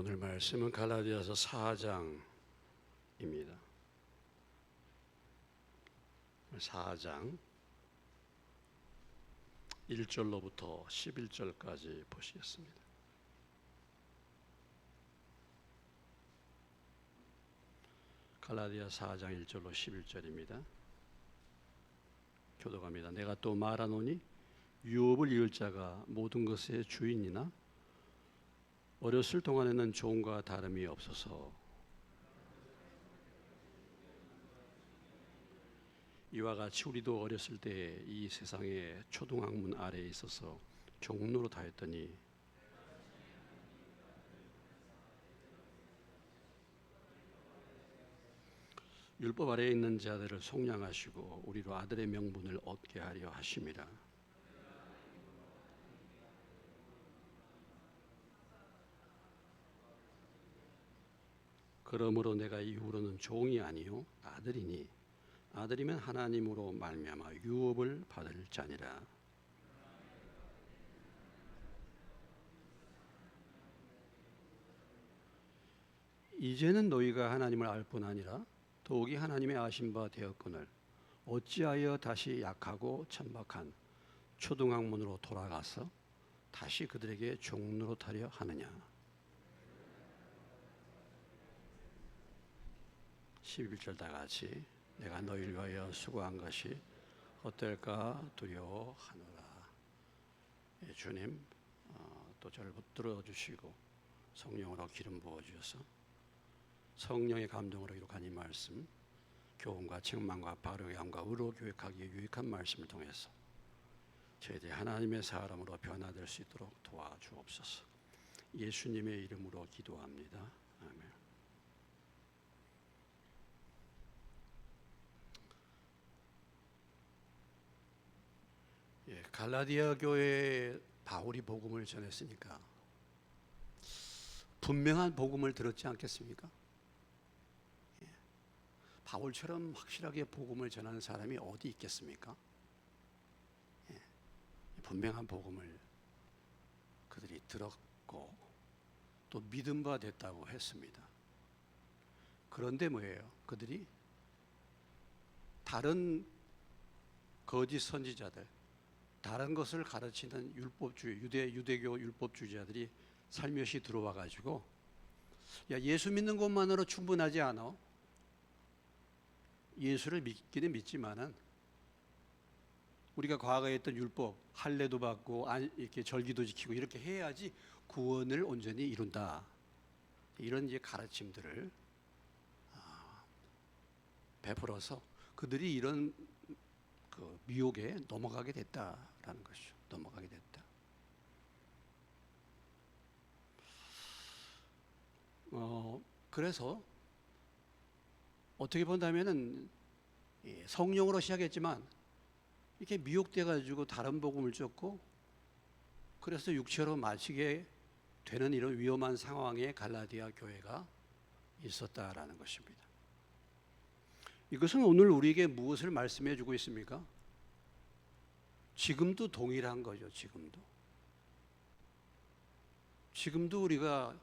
오늘 말씀은 갈라디아서 4장입니다. 4장 1절로부터 11절까지 보시겠습니다. 갈라디아 4장 1절로 11절입니다. 교독합니다. 내가 또 말하노니 유업을 이을 자가 모든 것의 주인이나 어렸을 동안에는 종과 다름이 없어서 이와 같이 우리도 어렸을 때 이 세상의 초등학문 아래에 있어서 종로로 다했더니 율법 아래에 있는 자들을 속량하시고 우리로 아들의 명분을 얻게 하려 하심이라. 그러므로 내가 이후로는 종이 아니요 아들이니 아들이면 하나님으로 말미암아 유업을 받을 자니라. 이제는 너희가 하나님을 알 뿐 아니라 더욱이 하나님의 아신 바 되었거늘 어찌하여 다시 약하고 천박한 초등학문으로 돌아가서 다시 그들에게 종노릇하려 하느냐. 11절 다 같이 내가 너희를 위하여 수고한 것이 어떨까 두려워하노라. 예, 주님 또 저를 붙들어 주시고 성령으로 기름 부어 주셔서 성령의 감동으로 이룩한 이 말씀, 교훈과 책망과 바르게 함과 의로 교육하기에 유익한 말씀을 통해서 저희들이 하나님의 사람으로 변화될 수 있도록 도와주옵소서. 예수님의 이름으로 기도합니다. 아멘. 예, 갈라디아 교회에 바울이 복음을 전했으니까 분명한 복음을 들었지 않겠습니까? 예, 바울처럼 확실하게 복음을 전하는 사람이 어디 있겠습니까? 예, 분명한 복음을 그들이 들었고 또 믿음 바 됐다고 했습니다. 그런데 뭐예요? 그들이 다른 거짓 선지자들, 다른 것을 가르치는 율법주의, 유대교 율법주의자들이 살며시 들어와 가지고 야, 예수 믿는 것만으로 충분하지 않아. 예수를 믿기는 믿지만은 우리가 과거에 했던 율법, 할례도 받고 이렇게 절기도 지키고 이렇게 해야지 구원을 온전히 이룬다. 이런 이제 가르침들을 베풀어서 그들이 이런 그 미혹에 넘어가게 됐다라는 것이죠. 넘어가게 됐다. 그래서 어떻게 본다면은 성령으로 시작했지만 이렇게 미혹돼 가지고 다른 복음을 쫓고 그래서 육체로 마치게 되는 이런 위험한 상황에 갈라디아 교회가 있었다라는 것입니다. 이것은 오늘 우리에게 무엇을 말씀해 주고 있습니까? 지금도 동일한 거죠. 지금도 우리가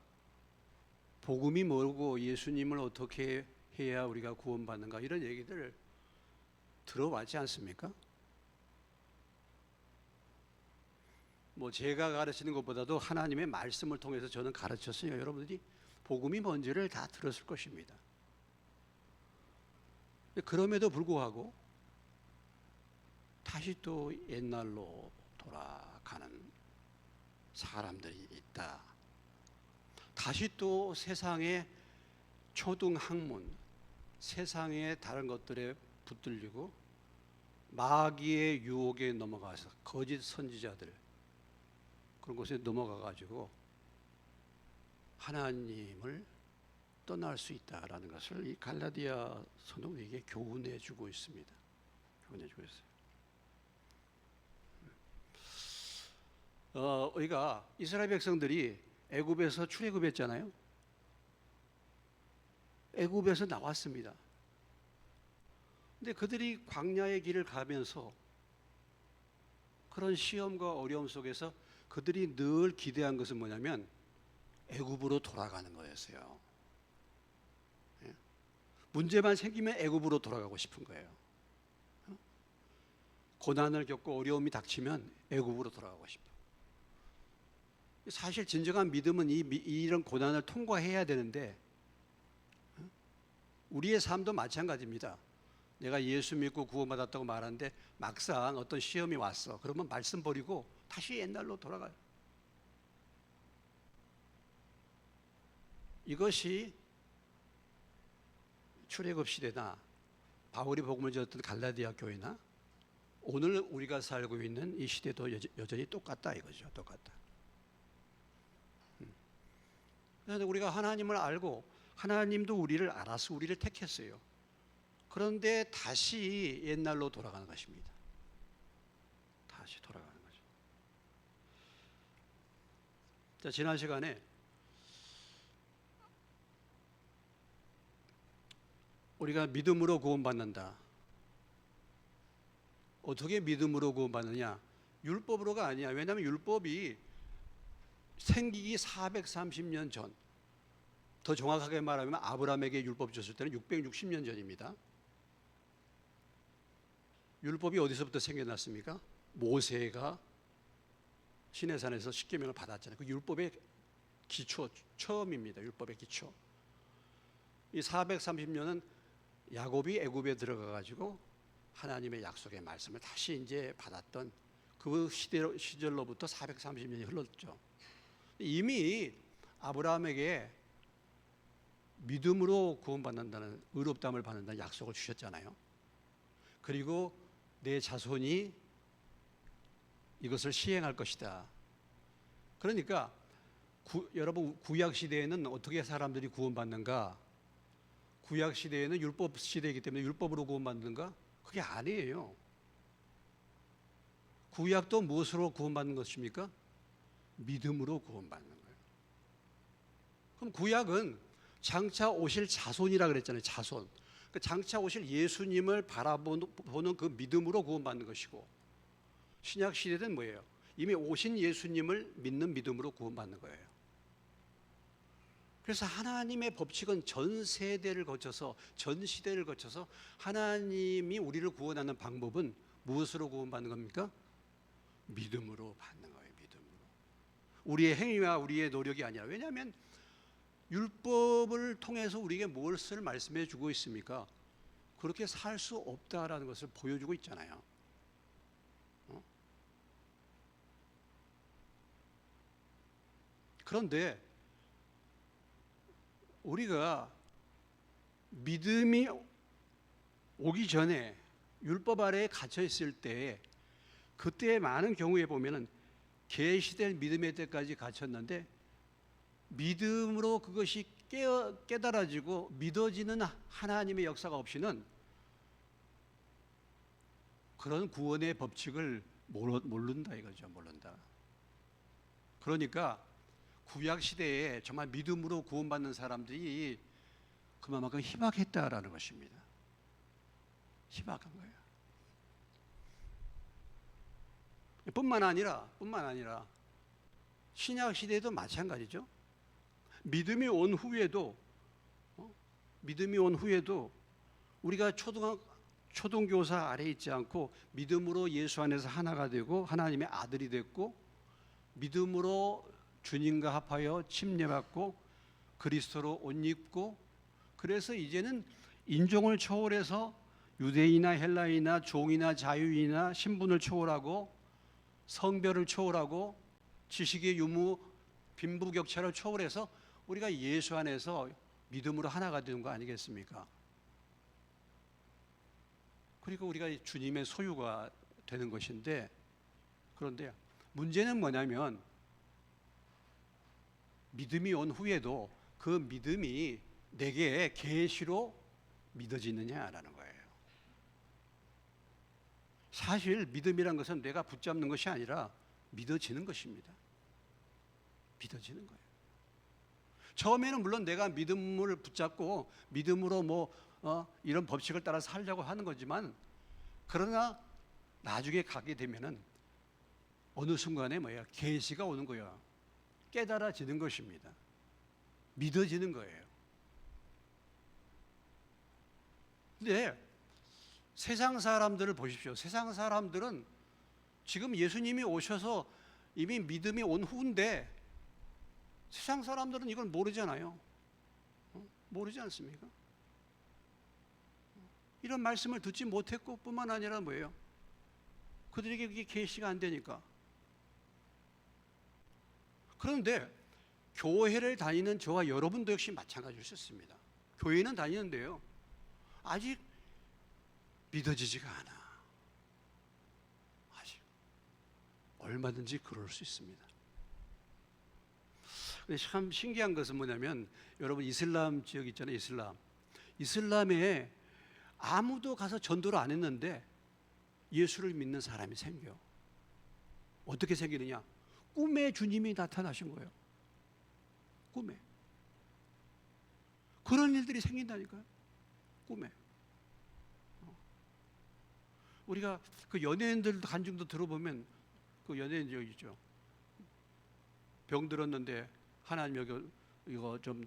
복음이 뭐고 예수님을 어떻게 해야 우리가 구원받는가 이런 얘기들 들어봤지 않습니까? 뭐 제가 가르치는 것보다도 하나님의 말씀을 통해서 저는 가르쳤으니까 여러분들이 복음이 뭔지를 다 들었을 것입니다. 그럼에도 불구하고 다시 또 옛날로 돌아가는 사람들이 있다. 다시 또 세상의 초등학문, 세상의 다른 것들에 붙들리고 마귀의 유혹에 넘어가서 거짓 선지자들 그런 곳에 넘어가 가지고 하나님을 떠날 수 있다라는 것을 이 갈라디아 성도에게 교훈해 주고 있습니다. 교훈해 주고 있어요. 우리가 이스라엘 백성들이 애굽에서 출애굽했잖아요. 애굽에서 나왔습니다. 근데 그들이 광야의 길을 가면서 그런 시험과 어려움 속에서 그들이 늘 기대한 것은 뭐냐면 애굽으로 돌아가는 거였어요. 예? 문제만 생기면 애굽으로 돌아가고 싶은 거예요. 고난을 겪고 어려움이 닥치면 애굽으로 돌아가고 싶어. 사실 진정한 믿음은 이런 고난을 통과해야 되는데, 우리의 삶도 마찬가지입니다. 내가 예수 믿고 구원받았다고 말하는데 막상 어떤 시험이 왔어. 그러면 말씀 버리고 다시 옛날로 돌아가요. 이것이 출애굽 시대나 바울이 복음을 전했던 갈라디아 교회나 오늘 우리가 살고 있는 이 시대도 여전히 똑같다 이거죠. 똑같다. 그래서 우리가 하나님을 알고 하나님도 우리를 알아서 우리를 택했어요. 그런데 다시 옛날로 돌아가는 것입니다. 다시 돌아가는 거죠. 자, 지난 시간에 우리가 믿음으로 구원받는다. 어떻게 믿음으로 구원받느냐? 율법으로가 아니야. 왜냐하면 율법이 생기기 430년 전, 더 정확하게 말하면 아브라함에게 율법 줬을 때는 660년 전입니다. 율법이 어디서부터 생겨났습니까? 모세가 시내산에서 십계명을 받았잖아요. 그 율법의 기초, 처음입니다. 율법의 기초. 이 430년은 야곱이 애굽에 들어가 가지고 하나님의 약속의 말씀을 다시 이제 받았던 그 시절로부터 430년이 흘렀죠. 이미 아브라함에게 믿음으로 구원받는다는, 의롭다함을 받는다는 약속을 주셨잖아요. 그리고 내 자손이 이것을 시행할 것이다. 그러니까 여러분, 구약 시대에는 어떻게 사람들이 구원받는가? 구약 시대에는 율법 시대이기 때문에 율법으로 구원받는가? 그게 아니에요. 구약도 무엇으로 구원받는 것입니까? 믿음으로 구원받는 거예요. 그럼 구약은 장차 오실 자손이라 그랬잖아요. 자손. 그 장차 오실 예수님을 바라보는 그 믿음으로 구원받는 것이고, 신약 시대는 뭐예요? 이미 오신 예수님을 믿는 믿음으로 구원받는 거예요. 그래서 하나님의 법칙은 전 세대를 거쳐서, 전 시대를 거쳐서 하나님이 우리를 구원하는 방법은 무엇으로 구원받는 겁니까? 믿음으로 받는 거예요. 믿음으로. 우리의 행위와 우리의 노력이 아니라. 왜냐하면 율법을 통해서 우리에게 무엇을 말씀해 주고 있습니까? 그렇게 살 수 없다라는 것을 보여주고 있잖아요. 그런데 우리가 믿음이 오기 전에 율법 아래에 갇혀 있을 때, 그때 많은 경우에 보면은 계시될 믿음의 때까지 갇혔는데 믿음으로 그것이 깨달아지고 믿어지는 하나님의 역사가 없이는 그런 구원의 법칙을 모른다 이거죠. 모른다. 그러니까 구약 시대에 정말 믿음으로 구원받는 사람들이 그만큼 희박했다라는 것입니다. 희박한 거예요. 뿐만 아니라 신약 시대도 마찬가지죠. 믿음이 온 후에도 우리가 초등교사 아래 있지 않고 믿음으로 예수 안에서 하나가 되고 하나님의 아들이 됐고, 믿음으로 주님과 합하여 침례받고 그리스도로 옷 입고, 그래서 이제는 인종을 초월해서 유대인이나 헬라인이나 종이나 자유인이나 신분을 초월하고 성별을 초월하고 지식의 유무 빈부격차를 초월해서 우리가 예수 안에서 믿음으로 하나가 되는 거 아니겠습니까? 그리고 우리가 주님의 소유가 되는 것인데, 그런데 문제는 뭐냐면 믿음이 온 후에도 그 믿음이 내게 계시로 믿어지느냐라는 거예요. 사실 믿음이란 것은 내가 붙잡는 것이 아니라 믿어지는 것입니다. 믿어지는 거예요. 처음에는 물론 내가 믿음을 붙잡고 믿음으로 이런 법칙을 따라 살려고 하는 거지만, 그러나 나중에 가게 되면은 어느 순간에 계시가 오는 거예요. 깨달아지는 것입니다. 믿어지는 거예요. 근데 세상 사람들을 보십시오. 세상 사람들은 지금 예수님이 오셔서 이미 믿음이 온 후인데 세상 사람들은 이걸 모르잖아요. 모르지 않습니까? 이런 말씀을 듣지 못했고 뿐만 아니라 뭐예요? 그들에게 그게 계시가 안 되니까. 그런데 교회를 다니는 저와 여러분도 역시 마찬가지일 수 있습니다. 교회는 다니는데요, 아직 믿어지지가 않아. 아직. 얼마든지 그럴 수 있습니다. 근데 참 신기한 것은 뭐냐면, 여러분 이슬람 지역 있잖아요. 이슬람에 아무도 가서 전도를 안 했는데 예수를 믿는 사람이 생겨. 어떻게 생기느냐? 꿈에 주님이 나타나신 거예요. 꿈에. 그런 일들이 생긴다니까요. 꿈에. 우리가 그 연예인들 간증도 들어보면, 그 연예인 여기 있죠. 병 들었는데 하나님 이거 좀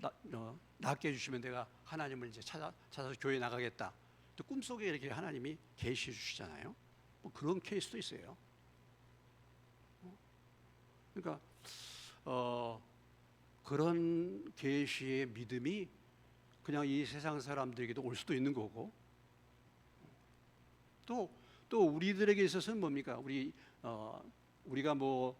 낫게 해주시면 내가 하나님을 이제 찾아서 교회 나가겠다. 또 꿈속에 이렇게 하나님이 계시 주시잖아요. 뭐 그런 케이스도 있어요. 그러니까 그런 계시의 믿음이 그냥 이 세상 사람들에게도 올 수도 있는 거고, 또 우리들에게 있어서는 뭡니까? 우리가 뭐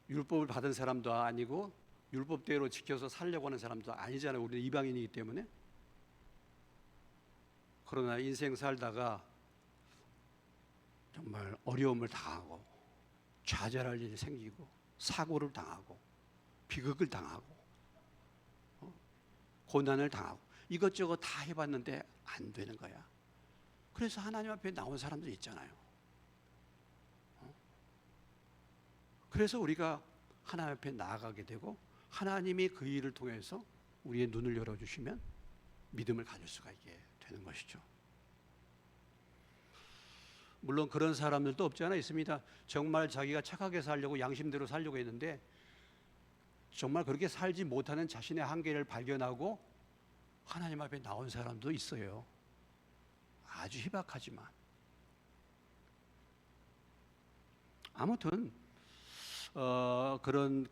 율법을 받은 사람도 아니고 율법대로 지켜서 살려고 하는 사람도 아니잖아요. 우리는 이방인이기 때문에. 그러나 인생 살다가 정말 어려움을 당하고 좌절할 일이 생기고 사고를 당하고 비극을 당하고 고난을 당하고 이것저것 다 해봤는데 안 되는 거야. 그래서 하나님 앞에 나온 사람들이 있잖아요. 그래서 우리가 하나님 앞에 나아가게 되고 하나님이 그 일을 통해서 우리의 눈을 열어주시면 믿음을 가질 수가 있게 되는 것이죠. 물론 그런 사람들도 없지 않아 있습니다. 정말 자기가 착하게 살려고 양심대로 살려고 했는데 정말 그렇게 살지 못하는 자신의 한계를 발견하고 하나님 앞에 나온 사람도 있어요. 아주 희박하지만. 아무튼 그런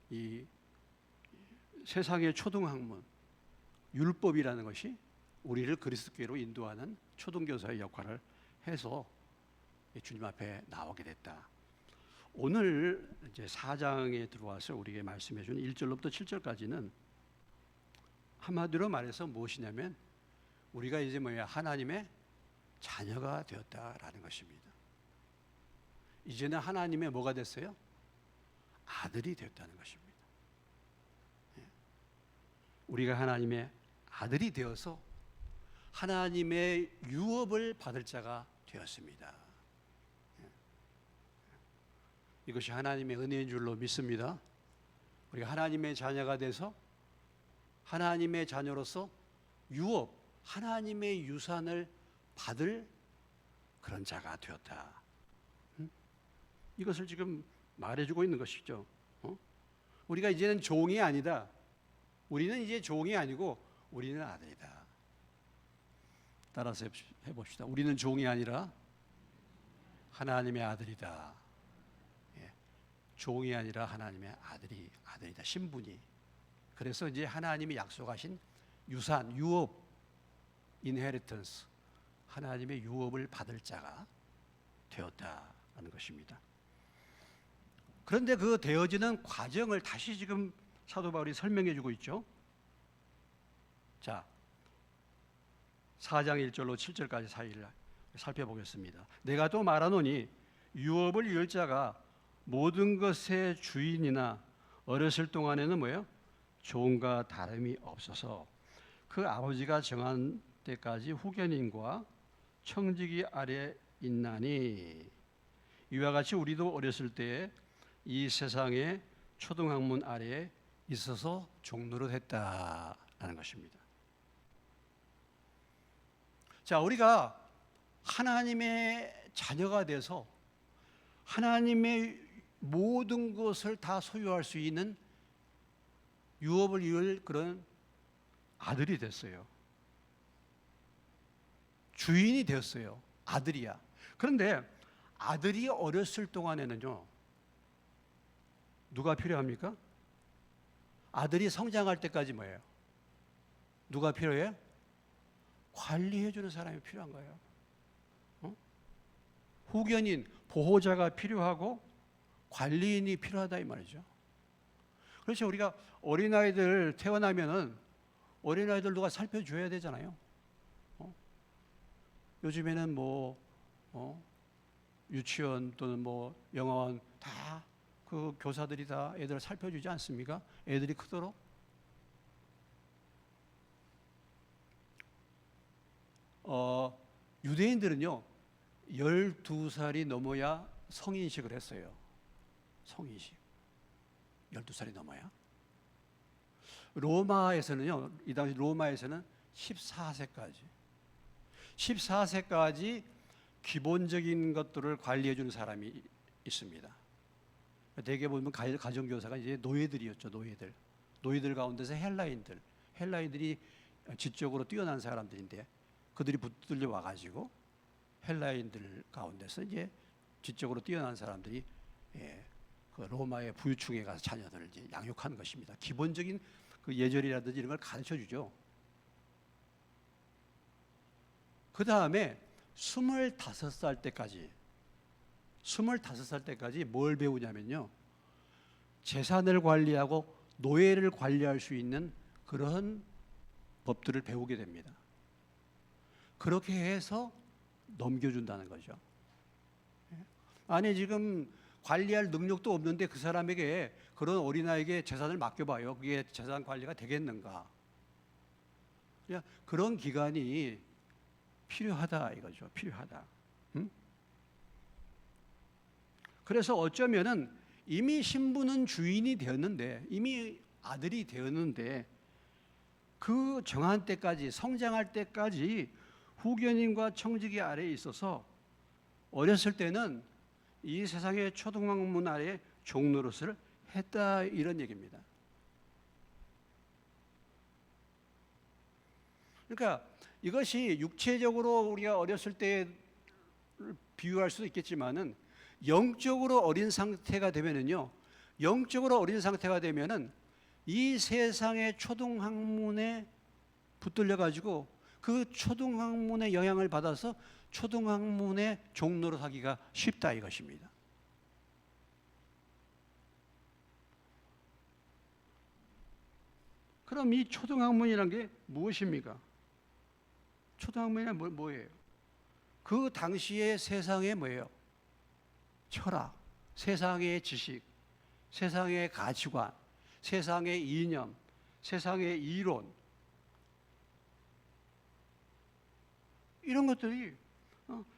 이 세상의 초등학문, 율법이라는 것이 우리를 그리스도께로 인도하는 초등교사의 역할을 해서 주님 앞에 나오게 됐다. 오늘 이제 4장에 들어와서 우리에게 말씀해 주는 1절로부터 7절까지는 한마디로 말해서 무엇이냐면 우리가 이제 하나님의 자녀가 되었다라는 것입니다. 이제는 하나님의 뭐가 됐어요? 아들이 되었다는 것입니다. 우리가 하나님의 아들이 되어서 하나님의 유업을 받을 자가 되었습니다. 이것이 하나님의 은혜인 줄로 믿습니다. 우리가 하나님의 자녀가 돼서 하나님의 자녀로서 유업, 하나님의 유산을 받을 그런 자가 되었다. 이것을 지금 말해주고 있는 것이죠. 우리가 이제는 종이 아니다. 우리는 이제 종이 아니고 우리는 아들이다. 따라서 해봅시다. 우리는 종이 아니라 하나님의 아들이다. 종이 아니라 하나님의 아들이다. 신분이. 그래서 이제 하나님이 약속하신 유산, 유업, 인헤리턴스, 하나님의 유업을 받을 자가 되었다라는 것입니다. 그런데 그 되어지는 과정을 다시 지금 사도 바울이 설명해 주고 있죠. 자, 4장 1절로 7절까지 사이를 살펴보겠습니다. 내가 또 말하노니 유업을 이을 자가 모든 것의 주인이나 어렸을 동안에는 뭐예요? 종과 다름이 없어서 그 아버지가 정한 때까지 후견인과 청지기 아래 있나니 이와 같이 우리도 어렸을 때에 이 세상의 초등학문 아래에 있어서 종노릇했다라는 것입니다. 자, 우리가 하나님의 자녀가 돼서 하나님의 모든 것을 다 소유할 수 있는 유업을 이을 그런 아들이 됐어요. 주인이 되었어요. 아들이야. 그런데 아들이 어렸을 동안에는요, 누가 필요합니까? 아들이 성장할 때까지 뭐예요? 누가 필요해요? 관리해주는 사람이 필요한 거예요. 후견인, 보호자가 필요하고 관리인이 필요하다 이 말이죠. 그렇죠. 우리가 어린아이들 태어나면은 어린아이들 누가 살펴줘야 되잖아요. 요즘에는 유치원 또는 영어원 다 그 교사들이 다 애들을 살펴주지 않습니까? 애들이 크도록. 유대인들은요 12살이 넘어야 성인식을 했어요. 성인식 12살이 넘어야. 로마에서는요, 이 당시 로마에서는 14세까지 기본적인 것들을 관리해 주는 사람이 있습니다. 대개 보면 가정교사가 이제 노예들이었죠. 노예들 가운데서 헬라인들이 지적으로 뛰어난 사람들인데 그들이 붙들려 와가지고 헬라인들 가운데서 이제 지적으로 뛰어난 사람들이 그 로마의 부유층에 가서 자녀들을 이제 양육하는 것입니다. 기본적인 그 예절이라든지 이런 걸 가르쳐 주죠. 그 다음에 25살 때까지 뭘 배우냐면요, 재산을 관리하고 노예를 관리할 수 있는 그런 법들을 배우게 됩니다. 그렇게 해서 넘겨준다는 거죠. 아니 지금 관리할 능력도 없는데 그 사람에게, 그런 어린아이에게 재산을 맡겨봐요. 그게 재산 관리가 되겠는가? 그냥 그런 기간이 필요하다 이거죠. 필요하다. 그래서 어쩌면은 이미 신부는 주인이 되었는데, 이미 아들이 되었는데, 그 정한 때까지, 성장할 때까지 후견인과 청지기 아래에 있어서 어렸을 때는 이 세상의 초등학문 아래 종노릇을 했다 이런 얘기입니다. 그러니까 이것이 육체적으로 우리가 어렸을 때 비유할 수도 있겠지만은 영적으로 어린 상태가 되면은요, 이 세상의 초등학문에 붙들려 가지고 그 초등학문의 영향을 받아서 초등학문의 종로를 하기가 쉽다 이것입니다. 그럼 이 초등학문이란 게 무엇입니까? 초등학문이란 뭐예요? 그 당시의 세상의 뭐예요? 철학, 세상의 지식, 세상의 가치관, 세상의 이념, 세상의 이론, 이런 것들이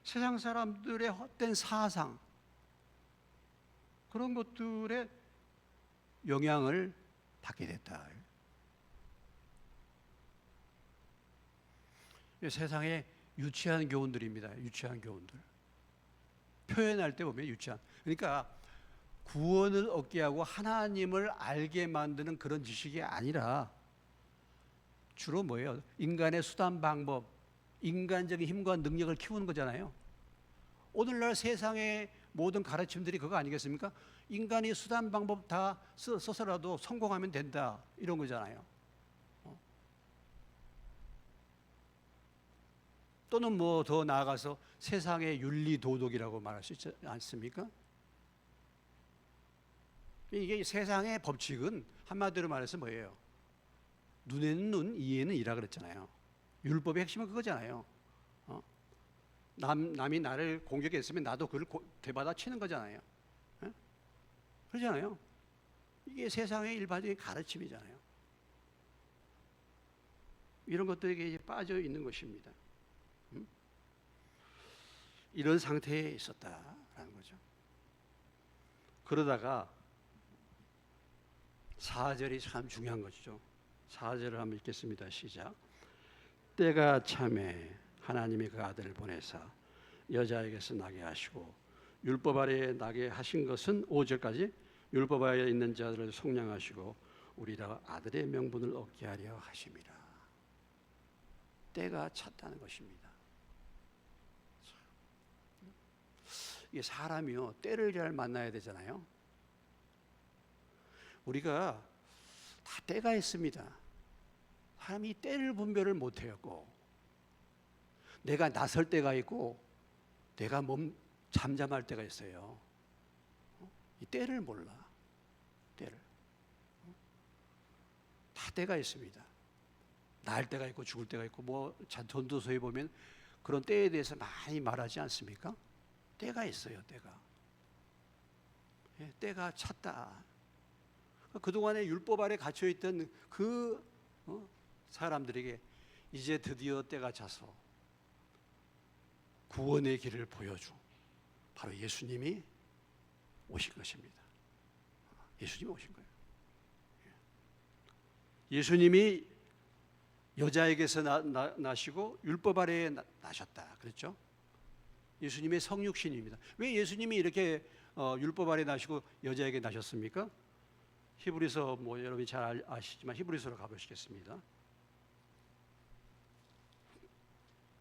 세상 사람들의 헛된 사상, 그런 것들에 영향을 받게 됐다. 세상에 유치한 교훈들입니다. 유치한 교훈들. 표현할 때 보면 유치한. 그러니까 구원을 얻게 하고 하나님을 알게 만드는 그런 지식이 아니라 주로 뭐예요? 인간의 수단 방법, 인간적인 힘과 능력을 키우는 거잖아요. 오늘날 세상의 모든 가르침들이 그거 아니겠습니까? 인간이 수단 방법 다 써서라도 성공하면 된다 이런 거잖아요. 또는 더 나아가서 세상의 윤리 도덕이라고 말할 수 있지 않습니까? 이게 세상의 법칙은 한마디로 말해서 뭐예요? 눈에는 눈, 이에는 이라 그랬잖아요. 율법의 핵심은 그거잖아요. 남이 나를 공격했으면 나도 그를 되받아 치는 거잖아요. 그러잖아요. 이게 세상의 일반적인 가르침이잖아요. 이런 것들에게 이제 빠져 있는 것입니다. 이런 상태에 있었다라는 거죠. 그러다가 4절이 참 중요한 것이죠. 4절을 한번 읽겠습니다. 시작. 때가 참에 하나님이 그 아들을 보내사 여자에게서 나게 하시고, 율법 아래에 나게 하신 것은 5절까지 율법 아래에 있는 자들을 속량하시고 우리가 아들의 명분을 얻게 하려 하심이라. 때가 찼다는 것입니다. 이게 사람이요, 때를 잘 만나야 되잖아요. 우리가 다 때가 있습니다. 사람이 때를 분별을 못해요. 내가 나설 때가 있고 내가 잠잠할 때가 있어요. 이 때를 몰라. 때를. 다 때가 있습니다. 날 때가 있고 죽을 때가 있고 전도서에 보면 그런 때에 대해서 많이 말하지 않습니까? 때가 있어요. 때가 찼다. 그동안에 율법 아래 갇혀있던 사람들에게 이제 드디어 때가 차서 구원의 길을 보여준 바로 예수님이 오신 것입니다. 예수님이 오신 거예요. 예수님이 여자에게서 나시고 율법 아래에 나셨다 그랬죠. 예수님의 성육신입니다. 왜 예수님이 이렇게 율법 아래 나시고 여자에게 나셨습니까? 히브리서 여러분이 잘 아시지만 히브리서로 가보시겠습니다.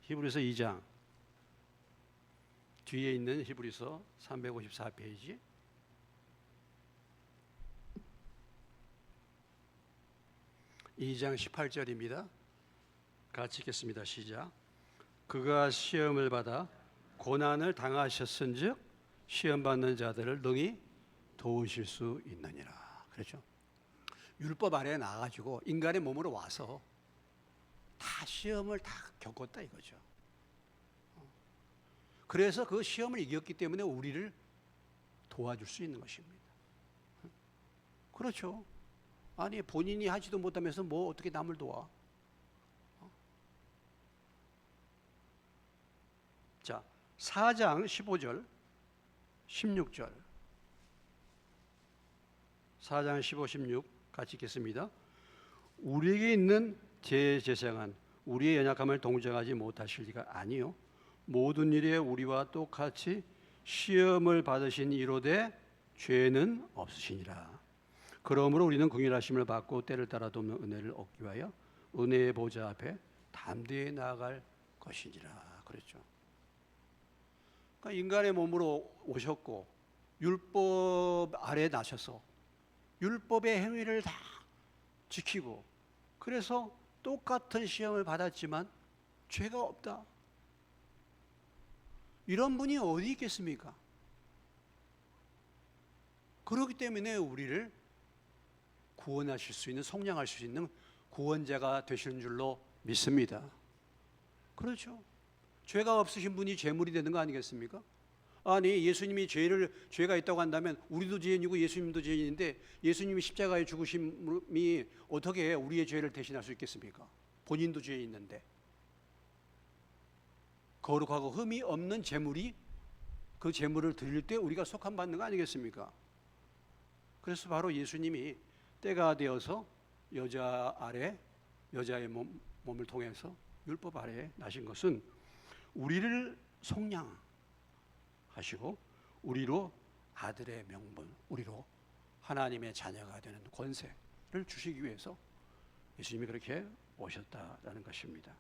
히브리서 2장 뒤에 있는 히브리서 354페이지 2장 18절입니다. 같이 읽겠습니다. 시작. 그가 시험을 받아 고난을 당하셨은즉 시험 받는 자들을 능히 도우실 수 있느니라. 그렇죠? 율법 아래에 나가지고 인간의 몸으로 와서 다 시험을 다 겪었다 이거죠. 그래서 그 시험을 이겼기 때문에 우리를 도와줄 수 있는 것입니다. 그렇죠? 아니 본인이 하지도 못하면서 어떻게 남을 도와? 자, 4장 15절 16절 4장 15, 16 같이 읽겠습니다. 우리에게 있는 제 재상은 우리의 연약함을 동정하지 못하실 리가 아니요 모든 일에 우리와 똑같이 시험을 받으신 이로되 죄는 없으시니라. 그러므로 우리는 긍휼하심을 받고 때를 따라 돕는 은혜를 얻기 위하여 은혜의 보좌 앞에 담대히 나아갈 것이니라. 그랬죠. 그러니까 인간의 몸으로 오셨고 율법 아래 나셔서 율법의 행위를 다 지키고 그래서 똑같은 시험을 받았지만 죄가 없다. 이런 분이 어디 있겠습니까? 그렇기 때문에 우리를 구원하실 수 있는, 속량할 수 있는 구원자가 되시는 줄로 믿습니다. 그렇죠. 죄가 없으신 분이 죄물이 되는 거 아니겠습니까? 아니 예수님이 죄가 있다고 한다면 우리도 죄인이고 예수님도 죄인인데 예수님이 십자가에 죽으심이 어떻게 우리의 죄를 대신할 수 있겠습니까? 본인도 죄 있는데 거룩하고 흠이 없는 제물이 그 제물을 드릴 때 우리가 속함 받는 거 아니겠습니까? 그래서 바로 예수님이 때가 되어서 여자의 몸을 통해서 율법 아래에 나신 것은 우리를 속량하시고 우리로 아들의 명분, 우리로 하나님의 자녀가 되는 권세를 주시기 위해서 예수님이 그렇게 오셨다라는 것입니다.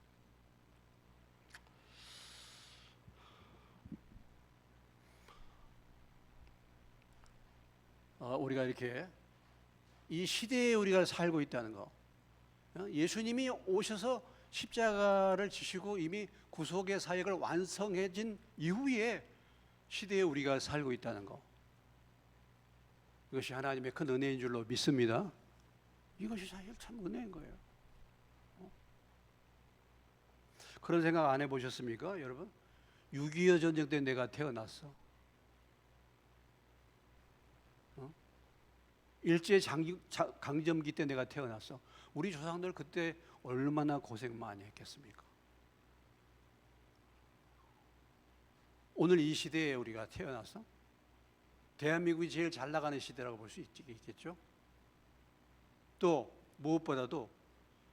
우리가 이렇게 이 시대에 우리가 살고 있다는 거, 예수님이 오셔서 십자가를 지시고 이미 구속의 사역을 완성해진 이후에 시대에 우리가 살고 있다는 거, 이것이 하나님의 큰 은혜인 줄로 믿습니다. 이것이 사실 참 은혜인 거예요. 그런 생각 안 해보셨습니까, 여러분? 6.25 전쟁 때 내가 태어났어. 일제 강점기 때 내가 태어났어. 우리 조상들 그때 얼마나 고생 많이 했겠습니까? 오늘 이 시대에 우리가 태어나서 대한민국이 제일 잘 나가는 시대라고 볼 수 있겠죠. 또 무엇보다도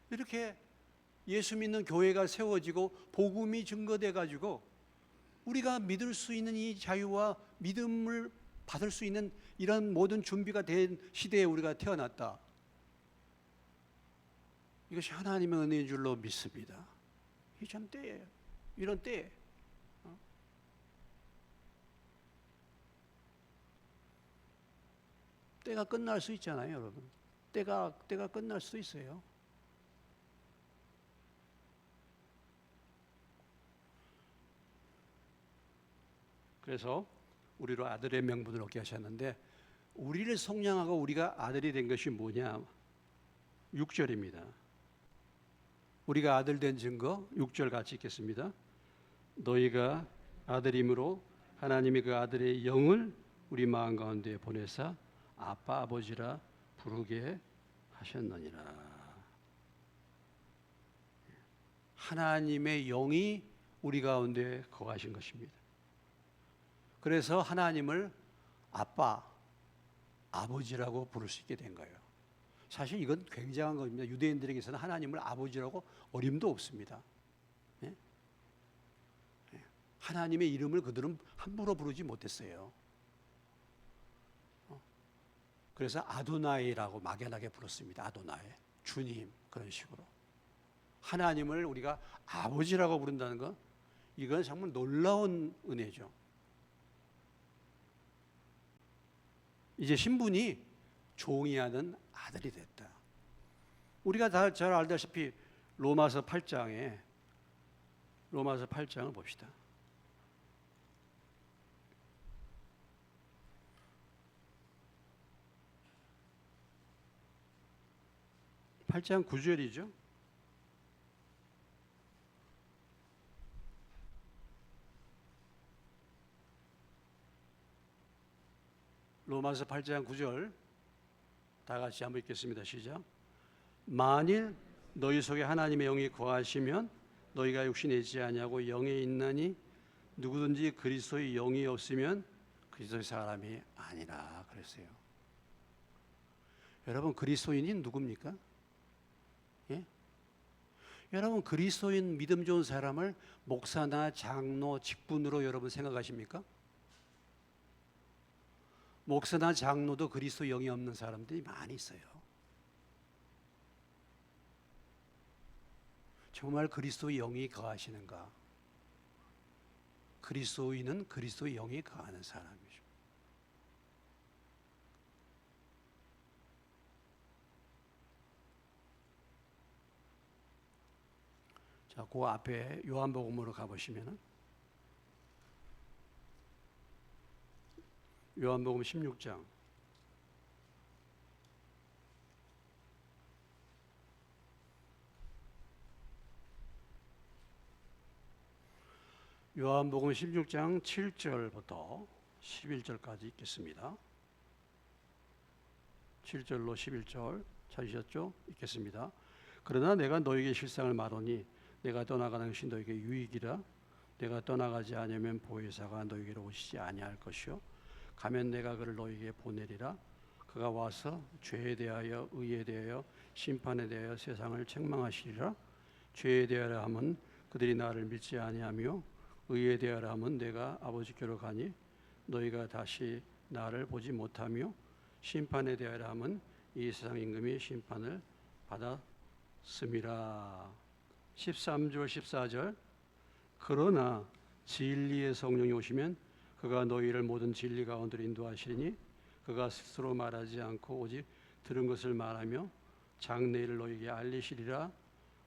이렇게 예수 믿는 교회가 세워지고 복음이 증거돼 가지고 우리가 믿을 수 있는 이 자유와 믿음을 받을 수 있는 이런 모든 준비가 된 시대에 우리가 태어났다. 이것이 하나님의 은혜인 줄로 믿습니다. 이게 참 때예요. 이런 때에 때가 끝날 수 있잖아요, 여러분. 때가 끝날 수 있어요. 그래서 우리로 아들의 명분을 얻게 하셨는데, 우리를 속량하고 우리가 아들이 된 것이 뭐냐? 6절입니다. 우리가 아들 된 증거 6절 같이 읽겠습니다. 너희가 아들임으로 하나님이 그 아들의 영을 우리 마음 가운데 보내사 아빠 아버지라 부르게 하셨느니라. 하나님의 영이 우리 가운데 거하신 것입니다. 그래서 하나님을 아빠, 아버지라고 부를 수 있게 된 거예요. 사실 이건 굉장한 겁니다. 유대인들에게서는 하나님을 아버지라고 어림도 없습니다. 예? 하나님의 이름을 그들은 함부로 부르지 못했어요. 그래서 아도나이라고 막연하게 불렀습니다. 아도나이, 주님, 그런 식으로. 하나님을 우리가 아버지라고 부른다는 건 이건 정말 놀라운 은혜죠. 이제 신분이 종이 하는 아들이 됐다. 우리가 다 잘 알다시피 로마서 8장을 봅시다. 8장 9절이죠. 로마서 8장 9절 다 같이 한번 읽겠습니다. 시작. 만일 너희 속에 하나님의 영이 거하시면 너희가 육신에 있지 아니하고 영에 있나니 누구든지 그리스도의 영이 없으면 그리스도의 사람이 아니라 그랬어요. 여러분, 그리스도인이 누굽니까? 예? 여러분, 그리스도인 믿음 좋은 사람을 목사나 장로 직분으로 여러분 생각하십니까? 목사나 장로도 그리스도 영이 없는 사람들이 많이 있어요. 정말 그리스도의 영이 거하시는가? 그리스도인은 그리스도의 영이 거하는 사람이죠. 자, 그 앞에 요한복음으로 가보시면은 요한복음 16장 요한복음 16장 7절부터 11절까지 읽겠습니다. 7절로 11절 찾으셨죠? 읽겠습니다. 그러나 내가 너에게 실상을 말하니 내가 떠나가는 것이 너에게 유익이라. 내가 떠나가지 아니하면 보혜사가 너에게로 오시지 아니할 것이요 가면 내가 그를 너에게 보내리라. 그가 와서 죄에 대하여 의에 대하여 심판에 대하여 세상을 책망하시리라. 죄에 대하여 하면 그들이 나를 믿지 아니하며 의에 대하여 하면 내가 아버지께로 가니 너희가 다시 나를 보지 못하며 심판에 대하여 하면 이 세상 임금이 심판을 받았음이라. 13절 14절 그러나 진리의 성령이 오시면 그가 너희를 모든 진리 가운데로 인도하시리니 그가 스스로 말하지 않고 오직 들은 것을 말하며 장래일을 너희에게 알리시리라.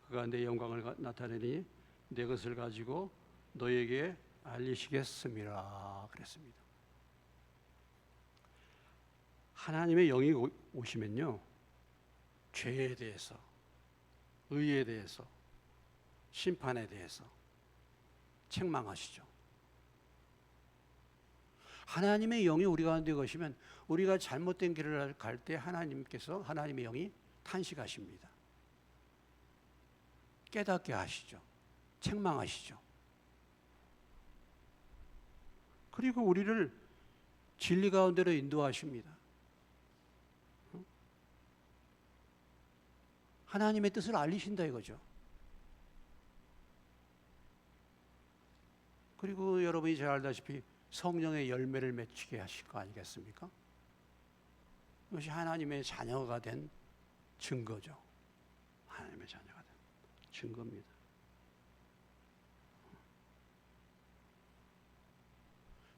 그가 내 영광을 나타내니 내 것을 가지고 너희에게 알리시겠음이라 그랬습니다. 하나님의 영이 오시면요, 죄에 대해서, 의에 대해서, 심판에 대해서 책망하시죠. 하나님의 영이 우리 가운데 거시면 우리가 잘못된 길을 갈 때 하나님께서 하나님의 영이 탄식하십니다. 깨닫게 하시죠. 책망하시죠. 그리고 우리를 진리 가운데로 인도하십니다. 하나님의 뜻을 알리신다 이거죠. 그리고 여러분이 잘 알다시피 성령의 열매를 맺히게 하실 거 아니겠습니까? 이것이 하나님의 자녀가 된 증거죠. 하나님의 자녀가 된 증거입니다.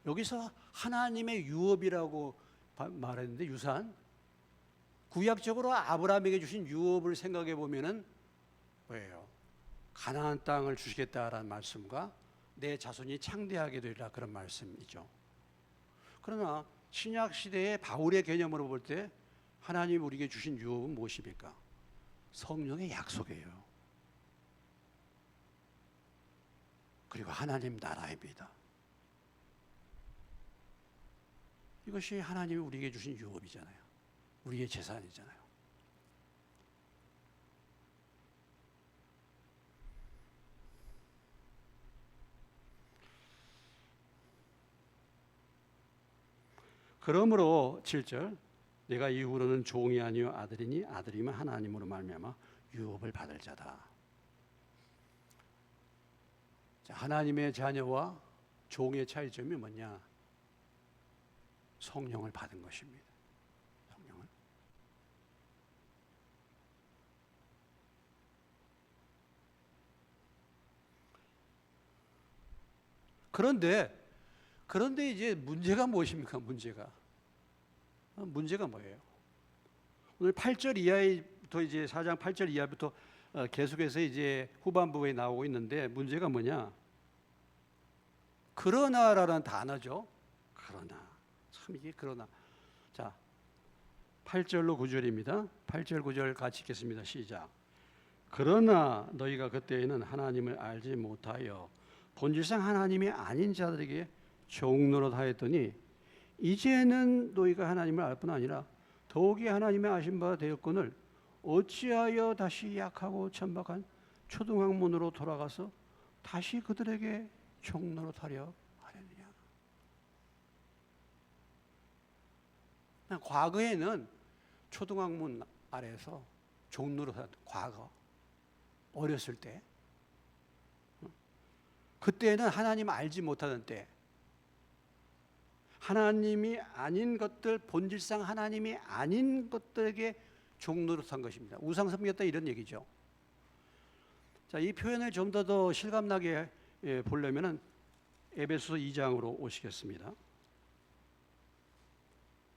여기서 하나님의 유업이라고 말했는데 유산, 구약적으로 아브라함에게 주신 유업을 생각해 보면은 뭐예요? 가나안 땅을 주시겠다라는 말씀과 내 자손이 창대하게 되리라 그런 말씀이죠. 그러나 신약 시대의 바울의 개념으로 볼 때 하나님 우리에게 주신 유업은 무엇입니까? 성령의 약속이에요. 그리고 하나님 나라입니다. 이것이 하나님이 우리에게 주신 유업이잖아요. 우리의 재산이잖아요. 그러므로 7절 내가 이후로는 종이 아니요 아들이니 아들이면 하나님으로 말미암아 유업을 받을 자다. 자, 하나님의 자녀와 종의 차이점이 뭐냐? 성령을 받은 것입니다. 성령을. 그런데 이제 문제가 무엇입니까? 문제가 뭐예요? 오늘 8절 이하부터 이제 4장 8절 이하부터 계속해서 이제 후반부에 나오고 있는데 문제가 뭐냐? 그러나라는 단어죠. 그러나. 참 이게 그러나. 자, 8절로 9절입니다. 8절 9절 같이 읽겠습니다. 시작. 그러나 너희가 그때에는 하나님을 알지 못하여 본질상 하나님이 아닌 자들에게 종노릇하였더니 이제는 너희가 하나님을 알 뿐 아니라 더욱이 하나님의 아신 바 되었거늘 어찌하여 다시 약하고 천박한 초등학문으로 돌아가서 다시 그들에게 종노릇하려 하느냐. 과거에는 초등학문 아래에서 종노릇한 과거 어렸을 때 그때는 하나님 알지 못하던 때 하나님이 아닌 것들, 본질상 하나님이 아닌 것들에게 종노릇한 것입니다. 우상 섬겼다 이런 얘기죠. 자, 이 표현을 좀 더 실감나게 보려면은 에베소서 2장으로 오시겠습니다.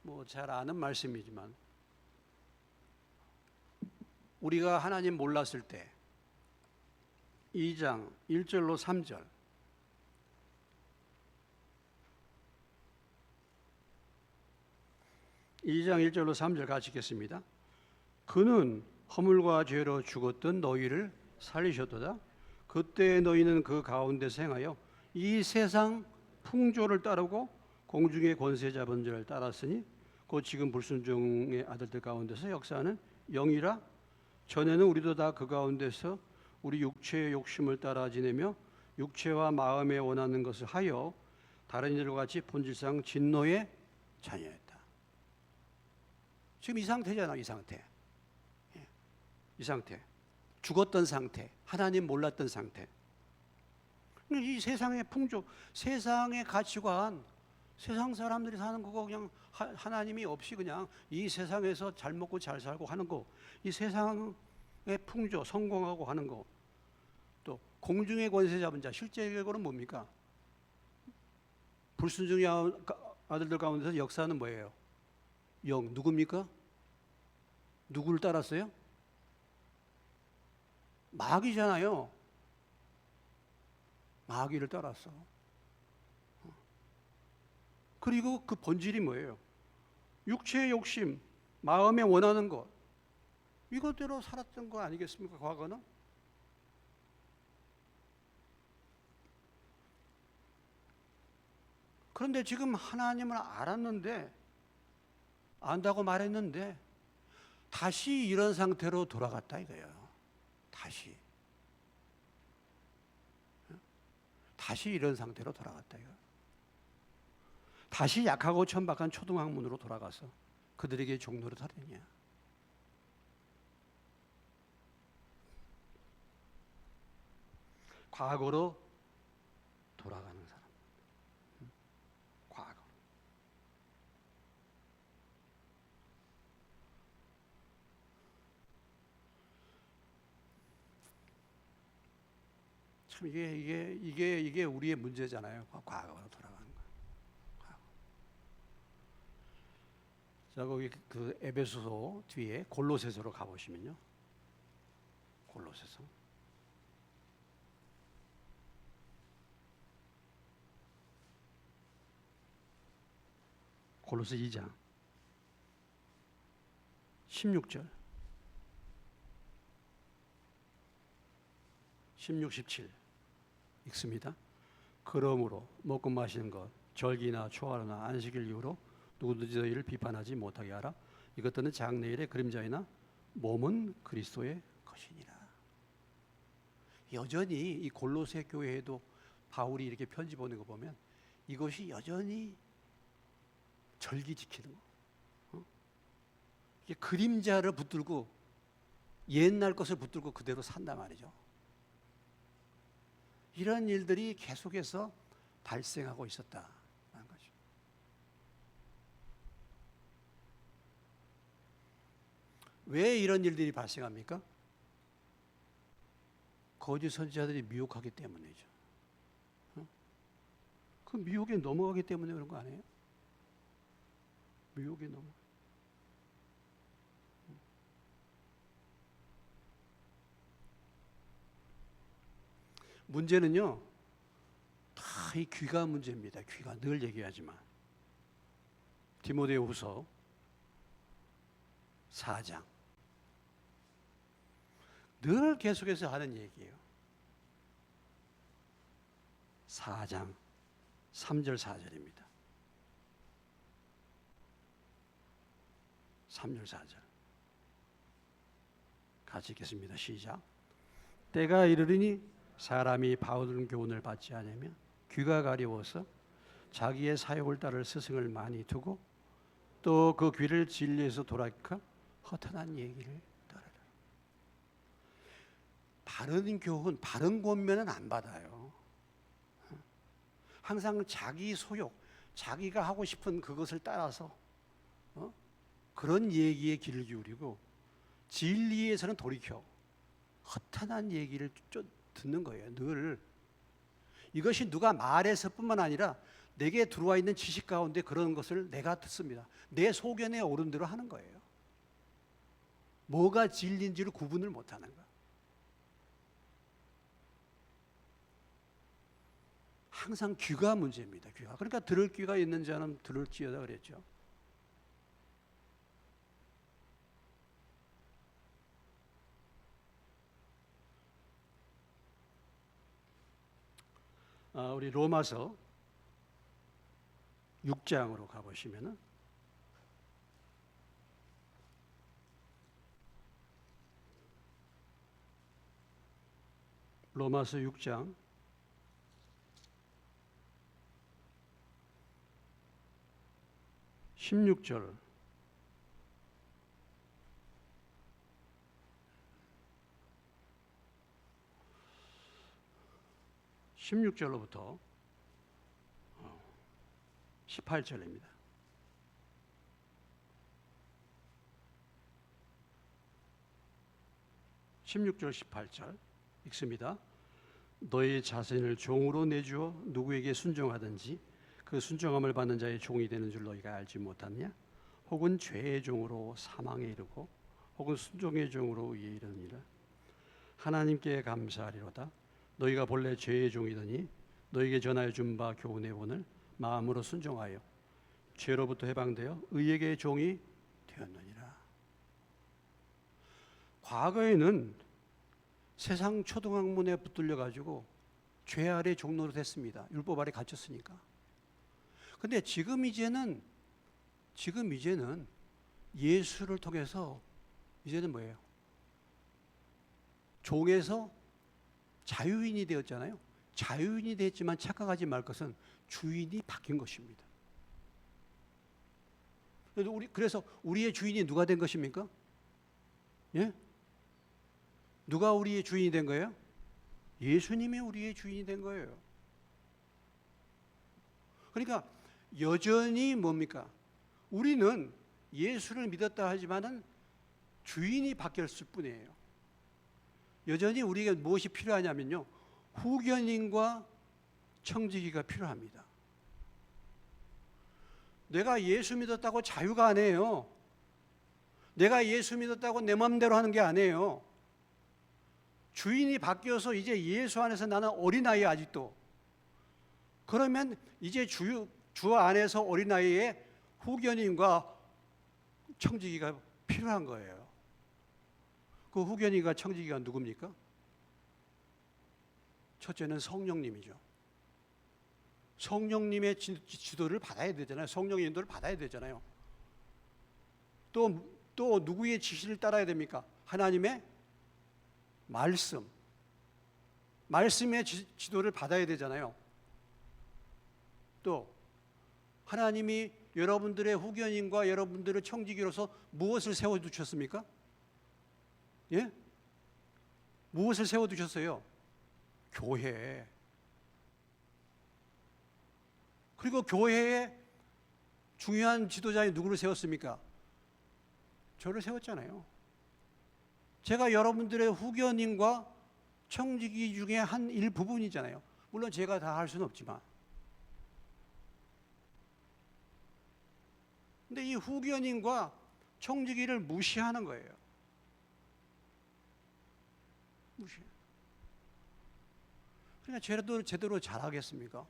뭐 잘 아는 말씀이지만 우리가 하나님 몰랐을 때 2장 1절로 3절 2장 1절로 3절 같이 읽겠습니다. 그는 허물과 죄로 죽었던 너희를 살리셨도다. 그때 너희는 그 가운데서 행하여 이 세상 풍조를 따르고 공중의 권세 잡은 자를 따랐으니 곧 지금 불순종의 아들들 가운데서 역사하는 영이라. 전에는 우리도 다 그 가운데서 우리 육체의 욕심을 따라 지내며 육체와 마음에 원하는 것을 하여 다른 이들과 같이 본질상 진노의 자녀였다. 지금 이 상태잖아. 이 상태. 이 상태. 죽었던 상태. 하나님 몰랐던 상태. 이 세상의 풍조, 세상의 가치관, 세상 사람들이 사는 거고 그냥 하나님이 없이 그냥 이 세상에서 잘 먹고 잘 살고 하는 거, 이 세상의 풍조, 성공하고 하는 거, 또 공중의 권세 잡은 자, 실제적으로는 뭡니까? 불순종의 아들들 가운데서 역사는 뭐예요? 영, 누굽니까? 누구를 따랐어요? 마귀잖아요. 마귀를 따랐어. 그리고 그 본질이 뭐예요? 육체의 욕심, 마음에 원하는 것, 이것대로 살았던 거 아니겠습니까? 과거는? 그런데 지금 하나님을 알았는데, 안다고 말했는데 다시 이런 상태로 돌아갔다 이거예요. 다시 이런 상태로 돌아갔다 이거. 다시 약하고 천박한 초등학문으로 돌아가서 그들에게 종노릇 하느냐. 과거로 돌아가는 사람. 과거. 참 이게 우리의 문제잖아요. 과거로 돌아가는 거. 과거. 자, 거기 그 에베소서 뒤에 골로새서로 가보시면요. 골로새서. 골로새 2장 16절 16, 17 읽습니다. 그러므로 먹고 마시는 것 절기나 초하루나 안식일 이후로 누구든지 너희를 비판하지 못하게 하라. 이것들은 장래일의 그림자이나 몸은 그리스도의 것이니라. 여전히 이 골로새 교회에도 바울이 이렇게 편지 보낸 거 보면 이것이 여전히 절기 지키는 거. 이게 그림자를 붙들고 옛날 것을 붙들고 그대로 산단 말이죠. 이런 일들이 계속해서 발생하고 있었다는 거죠. 왜 이런 일들이 발생합니까? 거짓 선지자들이 미혹하기 때문이죠. 그 미혹에 넘어가기 때문에 그런 거 아니에요? 미혹에 넘어. 문제는요, 다 이 귀가 문제입니다. 귀가 늘 얘기하지만 디모데후서 4장 늘 계속해서 하는 얘기예요. 4장 3절 4절입니다. 3절 4절 같이 읽겠습니다. 시작. 때가 이르리니 사람이 바울의 교훈을 받지 않으면 귀가 가려워서 자기의 사욕을 따를 스승을 많이 두고 또 그 귀를 진리에서 돌아가 허탄한 얘기를 따르라. 바른 교훈, 바른 권면은 안 받아요. 항상 자기 소욕, 자기가 하고 싶은 그것을 따라서 그런 얘기에 귀를 기울이고 진리에서는 돌이켜 허탄한 얘기를 듣는 거예요. 늘 이것이 누가 말해서뿐만 아니라 내게 들어와 있는 지식 가운데 그런 것을 내가 듣습니다. 내 소견에 오른 대로 하는 거예요. 뭐가 진리인지를 구분을 못하는 거야. 항상 귀가 문제입니다. 귀가. 그러니까 들을 귀가 있는 자는 들을지어다 그랬죠. 우리 로마서 6장으로 가보시면은 로마서 6장 16절 16절로부터 18절입니다. 16절 18절 읽습니다. 너희 자신을 종으로 내주어 누구에게 순종하든지 그 순종함을 받는 자의 종이 되는 줄 너희가 알지 못하느냐? 혹은 죄의 종으로 사망에 이르고 혹은 순종의 종으로 의에 이르느니라. 하나님께 감사하리로다. 너희가 본래 죄의 종이더니 너희에게 전하여 준 바 교훈의 본을 마음으로 순종하여 죄로부터 해방되어 의에게 종이 되었느니라. 과거에는 세상 초등학문에 붙들려 가지고 죄 아래 종로로 됐습니다. 율법 아래 갇혔으니까. 근데 지금 이제는 예수를 통해서 이제는 뭐예요? 종에서 자유인이 되었잖아요. 자유인이 됐지만 착각하지 말 것은 주인이 바뀐 것입니다. 그래서 우리의 주인이 누가 된 것입니까? 예? 누가 우리의 주인이 된 거예요? 예수님이 우리의 주인이 된 거예요. 그러니까 여전히 뭡니까? 우리는 예수를 믿었다 하지만은 주인이 바뀌었을 뿐이에요. 여전히 우리에게 무엇이 필요하냐면요, 후견인과 청지기가 필요합니다. 내가 예수 믿었다고 자유가 아니에요. 내가 예수 믿었다고 내 마음대로 하는 게 아니에요. 주인이 바뀌어서 이제 예수 안에서 나는 어린아이 아직도. 그러면 이제 주 안에서 어린아이의 후견인과 청지기가 필요한 거예요. 그 후견인과 청지기가 누굽니까? 첫째는 성령님이죠. 성령님의 지도를 받아야 되잖아요. 성령의 인도를 받아야 되잖아요. 또 누구의 지시를 따라야 됩니까? 하나님의 말씀의 지도를 받아야 되잖아요. 또 하나님이 여러분들의 후견인과 여러분들의 청지기로서 무엇을 세워두셨습니까? 예? 무엇을 세워두셨어요? 교회. 그리고 교회에 중요한 지도자인 누구를 세웠습니까? 저를 세웠잖아요. 제가 여러분들의 후견인과 청지기 중에 한 일부분이잖아요. 물론 제가 다 할 수는 없지만. 근데 이 후견인과 청지기를 무시하는 거예요. 무시해. 그러니까 제대로 잘하겠습니까?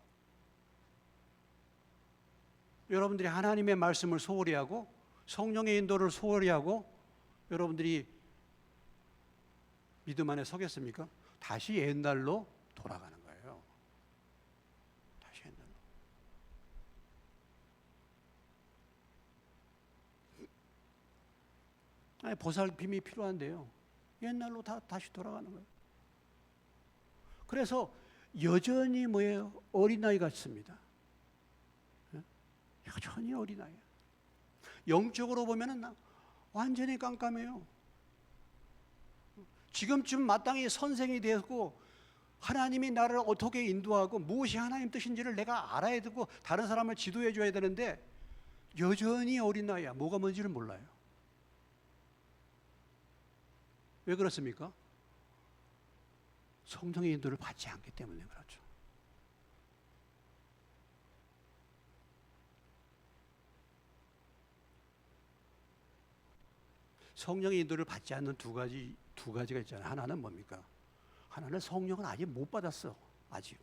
여러분들이 하나님의 말씀을 소홀히 하고 성령의 인도를 소홀히 하고 여러분들이 믿음 안에 서겠습니까? 다시 옛날로 돌아가는 거예요. 다시 옛날로. 아니, 보살핌이 필요한데요. 옛날로 다시 돌아가는 거예요. 그래서 여전히 뭐예요? 어린아이 같습니다. 여전히 어린아이야. 영적으로 보면은 완전히 깜깜해요. 지금쯤 마땅히 선생이 되었고 하나님이 나를 어떻게 인도하고 무엇이 하나님 뜻인지를 내가 알아야 되고 다른 사람을 지도해 줘야 되는데 여전히 어린아이야. 뭐가 뭔지를 몰라요. 왜 그렇습니까? 성령의 인도를 받지 않기 때문에 그렇죠. 성령의 인도를 받지 않는 두 가지가 있잖아요. 하나는 뭡니까? 하나는 성령을 아직 못 받았어. 아직.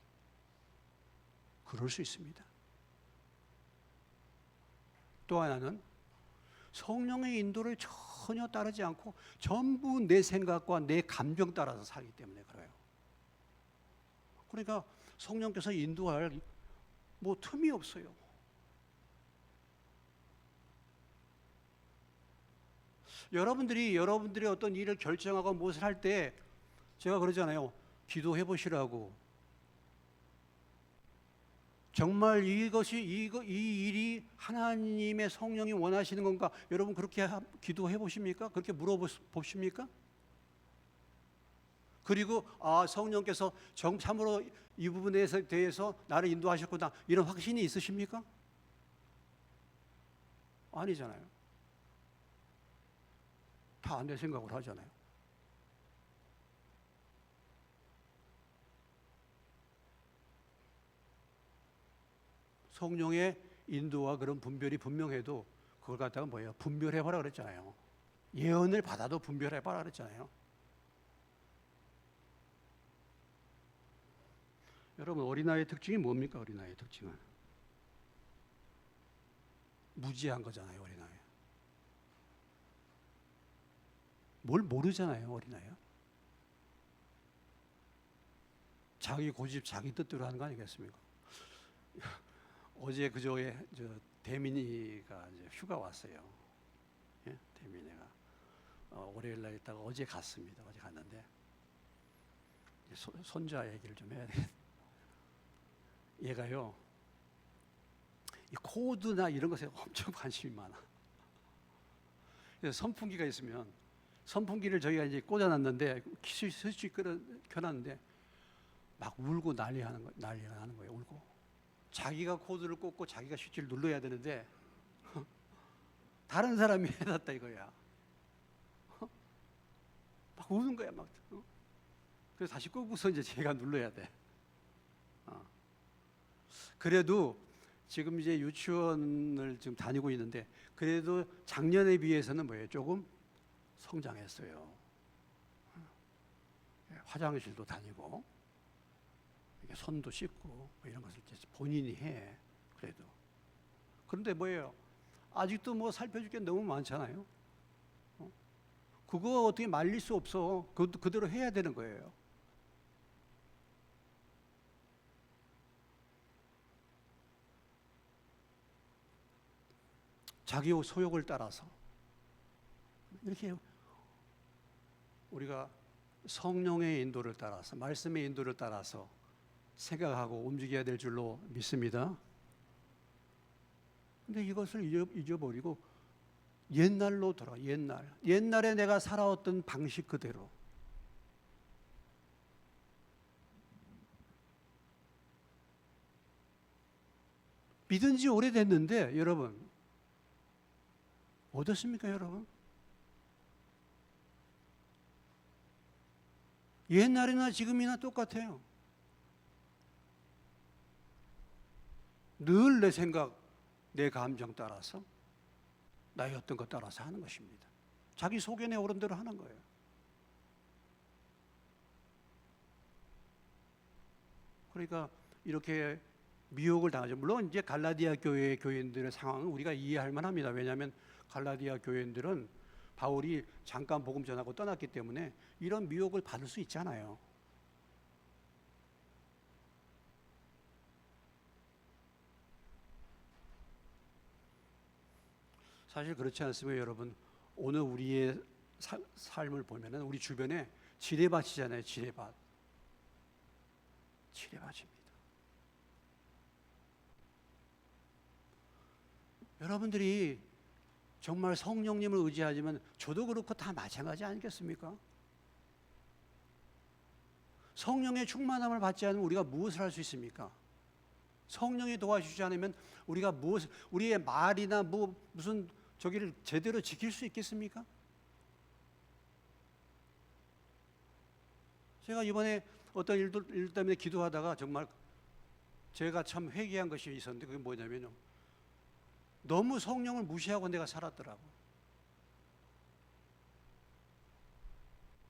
그럴 수 있습니다. 또 하나는 성령의 인도를 전혀 따르지 않고 전부 내 생각과 내 감정 따라서 살기 때문에 그래요. 그러니까 성령께서 인도할 틈이 없어요. 여러분들이 어떤 일을 결정하고 무엇을 할 때 제가 그러잖아요. 기도해 보시라고. 정말 이 일이 하나님의 성령이 원하시는 건가? 여러분 그렇게 기도해 보십니까? 그렇게 물어보십니까? 그리고 성령께서 참으로 이 부분에 대해서 나를 인도하셨구나. 이런 확신이 있으십니까? 아니잖아요. 다 내 생각으로 하잖아요. 성령의 인도와 그런 분별이 분명해도 그걸 갖다가 뭐예요? 분별해봐라 그랬잖아요. 예언을 받아도 분별해봐라 그랬잖아요. 여러분 어린아이의 특징이 뭡니까? 어린아이의 특징은 무지한 거잖아요. 어린아이. 뭘 모르잖아요. 어린아이요. 자기 고집 자기 뜻대로 하는 거 아니겠습니까? 어제 그저에 대민이가 이제 휴가 왔어요. 예? 대민이가 월요일 날 있다가 어제 갔습니다. 어제 갔는데 손자 얘기를 좀 해야 되겠. 얘가요, 이 코드나 이런 것에 엄청 관심이 많아. 그래서 선풍기가 있으면 선풍기를 저희가 이제 꽂아놨는데 스위치 켜놨는데 막 울고 난리가 나는 거예요. 울고. 자기가 코드를 꽂고 자기가 스위치를 눌러야 되는데 다른 사람이 해놨다 이거야. 막 우는 거야 막. 그래서 다시 끄고서 이제 제가 눌러야 돼. 그래도 지금 이제 유치원을 지금 다니고 있는데 그래도 작년에 비해서는 뭐예요? 조금 성장했어요. 화장실도 다니고 손도 씻고 뭐 이런 것을 본인이 해. 그래도 그런데 뭐예요? 아직도 뭐 살펴줄 게 너무 많잖아요. 그거 어떻게 말릴 수 없어. 그것도 그대로 해야 되는 거예요. 자기 소욕을 따라서 이렇게 우리가 성령의 인도를 따라서 말씀의 인도를 따라서 생각하고 움직여야 될 줄로 믿습니다. 근데 이것을 잊어버리고 옛날로 돌아가. 옛날에 내가 살아왔던 방식 그대로 믿은 지 오래됐는데 여러분 어떻습니까 여러분? 옛날이나 지금이나 똑같아요. 늘 내 생각, 내 감정 따라서 나의 어떤 것 따라서 하는 것입니다. 자기 속에 내오른 대로 하는 거예요. 그러니까 이렇게 미혹을 당하죠. 물론 이제 갈라디아 교회의 교인들의 상황은 우리가 이해할 만합니다. 왜냐하면 갈라디아 교인들은 바울이 잠깐 복음 전하고 떠났기 때문에 이런 미혹을 받을 수 있잖아요. 사실 그렇지 않습니까, 여러분? 오늘 우리의 삶을 보면은 우리 주변에 지뢰밭이잖아요, 지뢰밭. 지뢰밭입니다. 여러분들이 정말 성령님을 의지하지만 저도 그렇고 다 마찬가지 아니겠습니까? 성령의 충만함을 받지 않으면 우리가 무엇을 할 수 있습니까? 성령이 도와주지 않으면 우리가 우리의 말이나 무슨 저기를 제대로 지킬 수 있겠습니까? 제가 이번에 어떤 일 때문에 기도하다가 정말 제가 참 회개한 것이 있었는데 그게 뭐냐면요. 너무 성령을 무시하고 내가 살았더라고.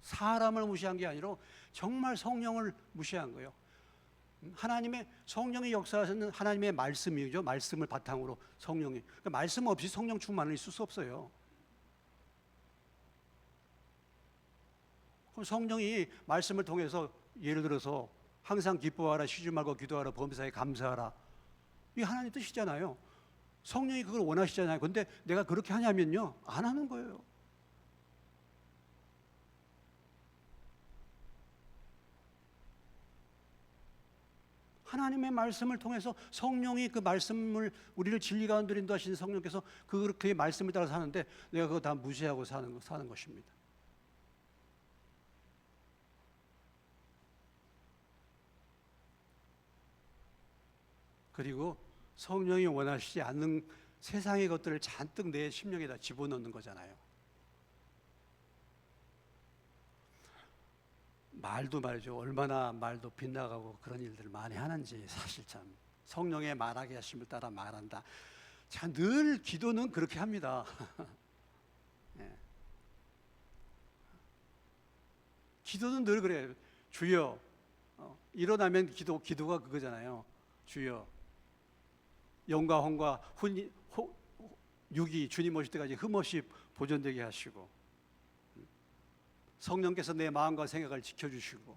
사람을 무시한 게 아니라 정말 성령을 무시한 거예요. 하나님의 성령의 역사에서는 하나님의 말씀이죠. 말씀을 바탕으로 성령이. 그러니까 말씀 없이 성령 충만을 있을 수 없어요. 그럼 성령이 말씀을 통해서 예를 들어서 항상 기뻐하라, 쉬지 말고 기도하라, 범사에 감사하라. 이게 하나님 뜻이잖아요. 성령이 그걸 원하시잖아요. 근데 내가 그렇게 하냐면요, 안 하는 거예요. 하나님의 말씀을 통해서 성령이 그 말씀을 우리를 진리 가운데 인도하시는 성령께서 그렇게 말씀을 따라 사는데 내가 그거 다 무시하고 사는 것입니다. 그리고 성령이 원하시지 않는 세상의 것들을 잔뜩 내 심령에다 집어넣는 거잖아요. 말도 말이죠. 얼마나 말도 빗나가고 그런 일들을 많이 하는지 사실 참 성령의 말하게 하심을 따라 말한다. 참 늘 기도는 그렇게 합니다. 네. 기도는 늘 그래요. 주여 일어나면 기도가 그거잖아요. 주여 영과 혼과 육이 주님 오실 때까지 흠없이 보존되게 하시고 성령께서 내 마음과 생각을 지켜주시고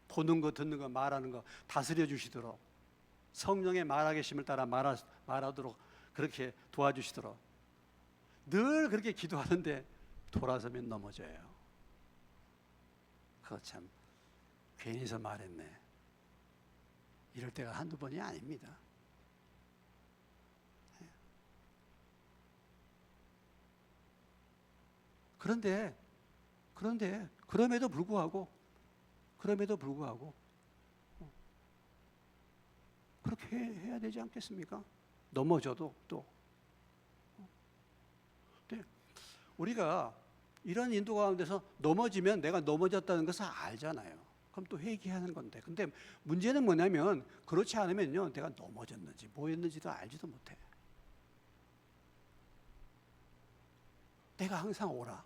보는 거 듣는 거 말하는 거 다스려 주시도록 성령의 말하게 심을 따라 말하도록 그렇게 도와주시도록 늘 그렇게 기도하는데 돌아서면 넘어져요. 그거 참 괜히서 말했네. 이럴 때가 한두 번이 아닙니다. 그런데 그럼에도 불구하고 그렇게 해야 되지 않겠습니까? 넘어져도 또. 근데 우리가 이런 인도 가운데서 넘어지면 내가 넘어졌다는 것을 알잖아요. 그럼 또 회개하는 건데. 근데 문제는 뭐냐면 그렇지 않으면요, 내가 넘어졌는지 뭐였는지도 알지도 못해. 내가 항상 오라.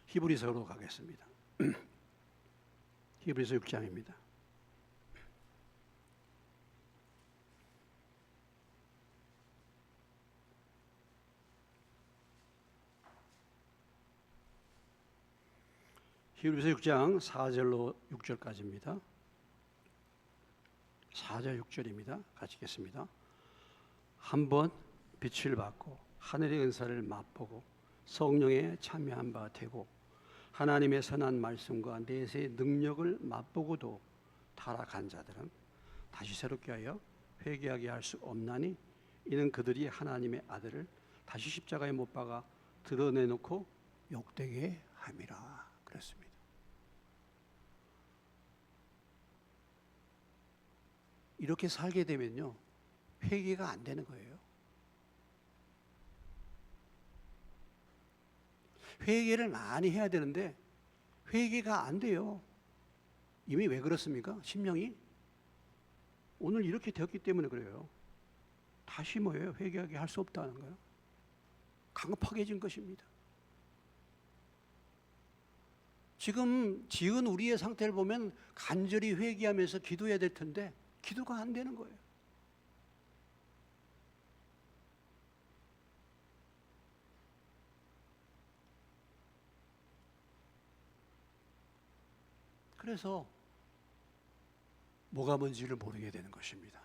히브리서로 가겠습니다. 히브리서 6장입니다. 히브리서 6장 4절로 6절까지입니다. 4절 6절입니다. 같이 읽겠습니다. 한번 빛을 받고 하늘의 은사를 맛보고 성령에 참여한 바 되고 하나님의 선한 말씀과 내세의 능력을 맛보고도 타락한 자들은 다시 새롭게 하여 회개하게 할 수 없나니 이는 그들이 하나님의 아들을 다시 십자가에 못 박아 드러내놓고 욕되게 함이라 그랬습니다. 이렇게 살게 되면요, 회개가 안 되는 거예요. 회개를 많이 해야 되는데 회개가 안 돼요. 이미 왜 그렇습니까? 심령이 오늘 이렇게 되었기 때문에 그래요. 다시 뭐예요? 회개하게 할 수 없다는 거예요. 강팍해진 것입니다. 지금 지은 우리의 상태를 보면 간절히 회개하면서 기도해야 될 텐데 기도가 안 되는 거예요. 그래서 뭐가 뭔지를 모르게 되는 것입니다.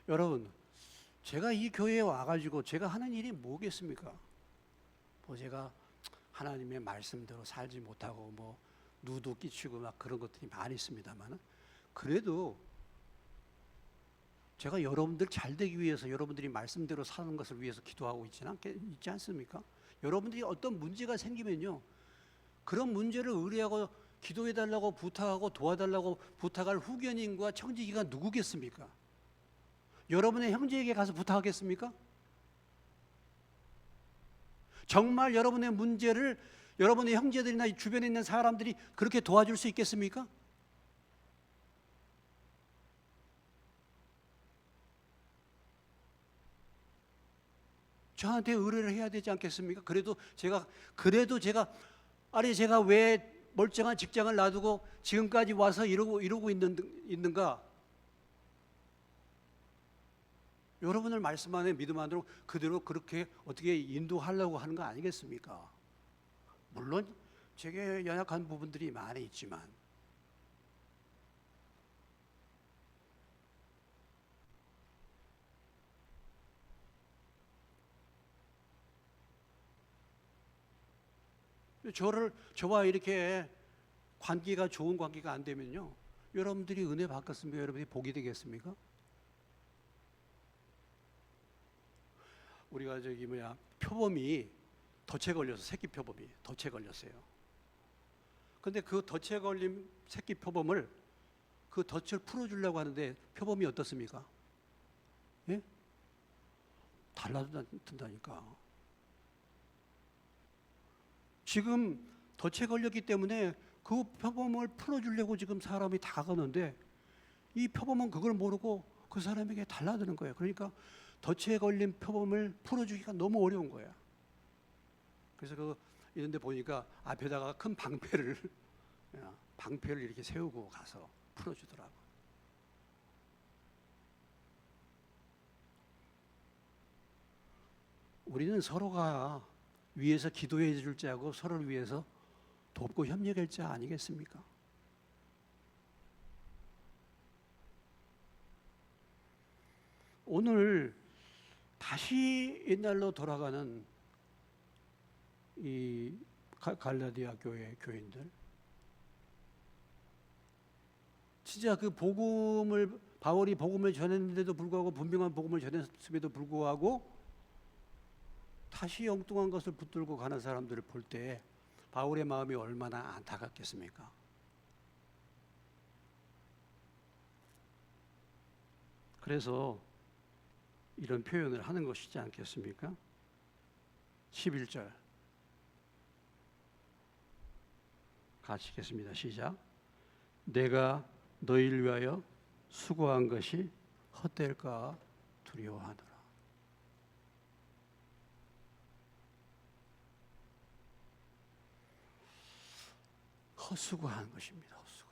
여러분, 제가 이 교회에 와가지고 제가 하는 일이 뭐겠습니까? 뭐 제가 하나님의 말씀대로 살지 못하고 뭐 누도 끼치고 막 그런 것들이 많이 있습니다만, 그래도 제가 여러분들 잘 되기 위해서 여러분들이 말씀대로 사는 것을 위해서 기도하고 있지 않습니까? 여러분들이 어떤 문제가 생기면요, 그런 문제를 의뢰하고 기도해달라고 부탁하고 도와달라고 부탁할 후견인과 청지기가 누구겠습니까? 여러분의 형제에게 가서 부탁하겠습니까? 정말 여러분의 문제를 여러분의 형제들이나 주변에 있는 사람들이 그렇게 도와줄 수 있겠습니까? 저한테 의뢰를 해야 되지 않겠습니까? 그래도 제가 아니 제가 왜 멀쩡한 직장을 놔두고 지금까지 와서 이러고 있는가? 여러분을 말씀 안에 믿음 안으로 그대로 그렇게 어떻게 인도하려고 하는 거 아니겠습니까? 물론 제게 연약한 부분들이 많이 있지만 저와 이렇게 관계가 좋은 관계가 안 되면요, 여러분들이 은혜 받겠습니까? 여러분들이 복이 되겠습니까? 우리가 표범이 덫에 걸려서 새끼 표범이 덫에 걸렸어요. 근데 그 덫에 걸린 새끼 표범을 그 덫을 풀어주려고 하는데 표범이 어떻습니까? 예? 달라든다니까. 지금 덫에 걸렸기 때문에 그 표범을 풀어주려고 지금 사람이 다 가는데 이 표범은 그걸 모르고 그 사람에게 달라드는 거예요. 그러니까 덫에 걸린 표범을 풀어주기가 너무 어려운 거야. 그래서 이런 데 보니까 앞에다가 큰 방패를 이렇게 세우고 가서 풀어주더라고. 우리는 서로가 위해서 기도해 줄 자고 서로를 위해서 돕고 협력할 자 아니겠습니까? 오늘 다시 옛날로 돌아가는 이 갈라디아 교회 교인들, 진짜 그 바울이 복음을 전했는데도 불구하고, 분명한 복음을 전했음에도 불구하고 다시 엉뚱한 것을 붙들고 가는 사람들을 볼 때 바울의 마음이 얼마나 안타깝겠습니까? 그래서 이런 표현을 하는 것이지 않겠습니까? 11절 같이 읽겠습니다. 시작. 내가 너희를 위하여 수고한 것이 헛될까 두려워하노라. 헛수고하는 것입니다. 헛수고.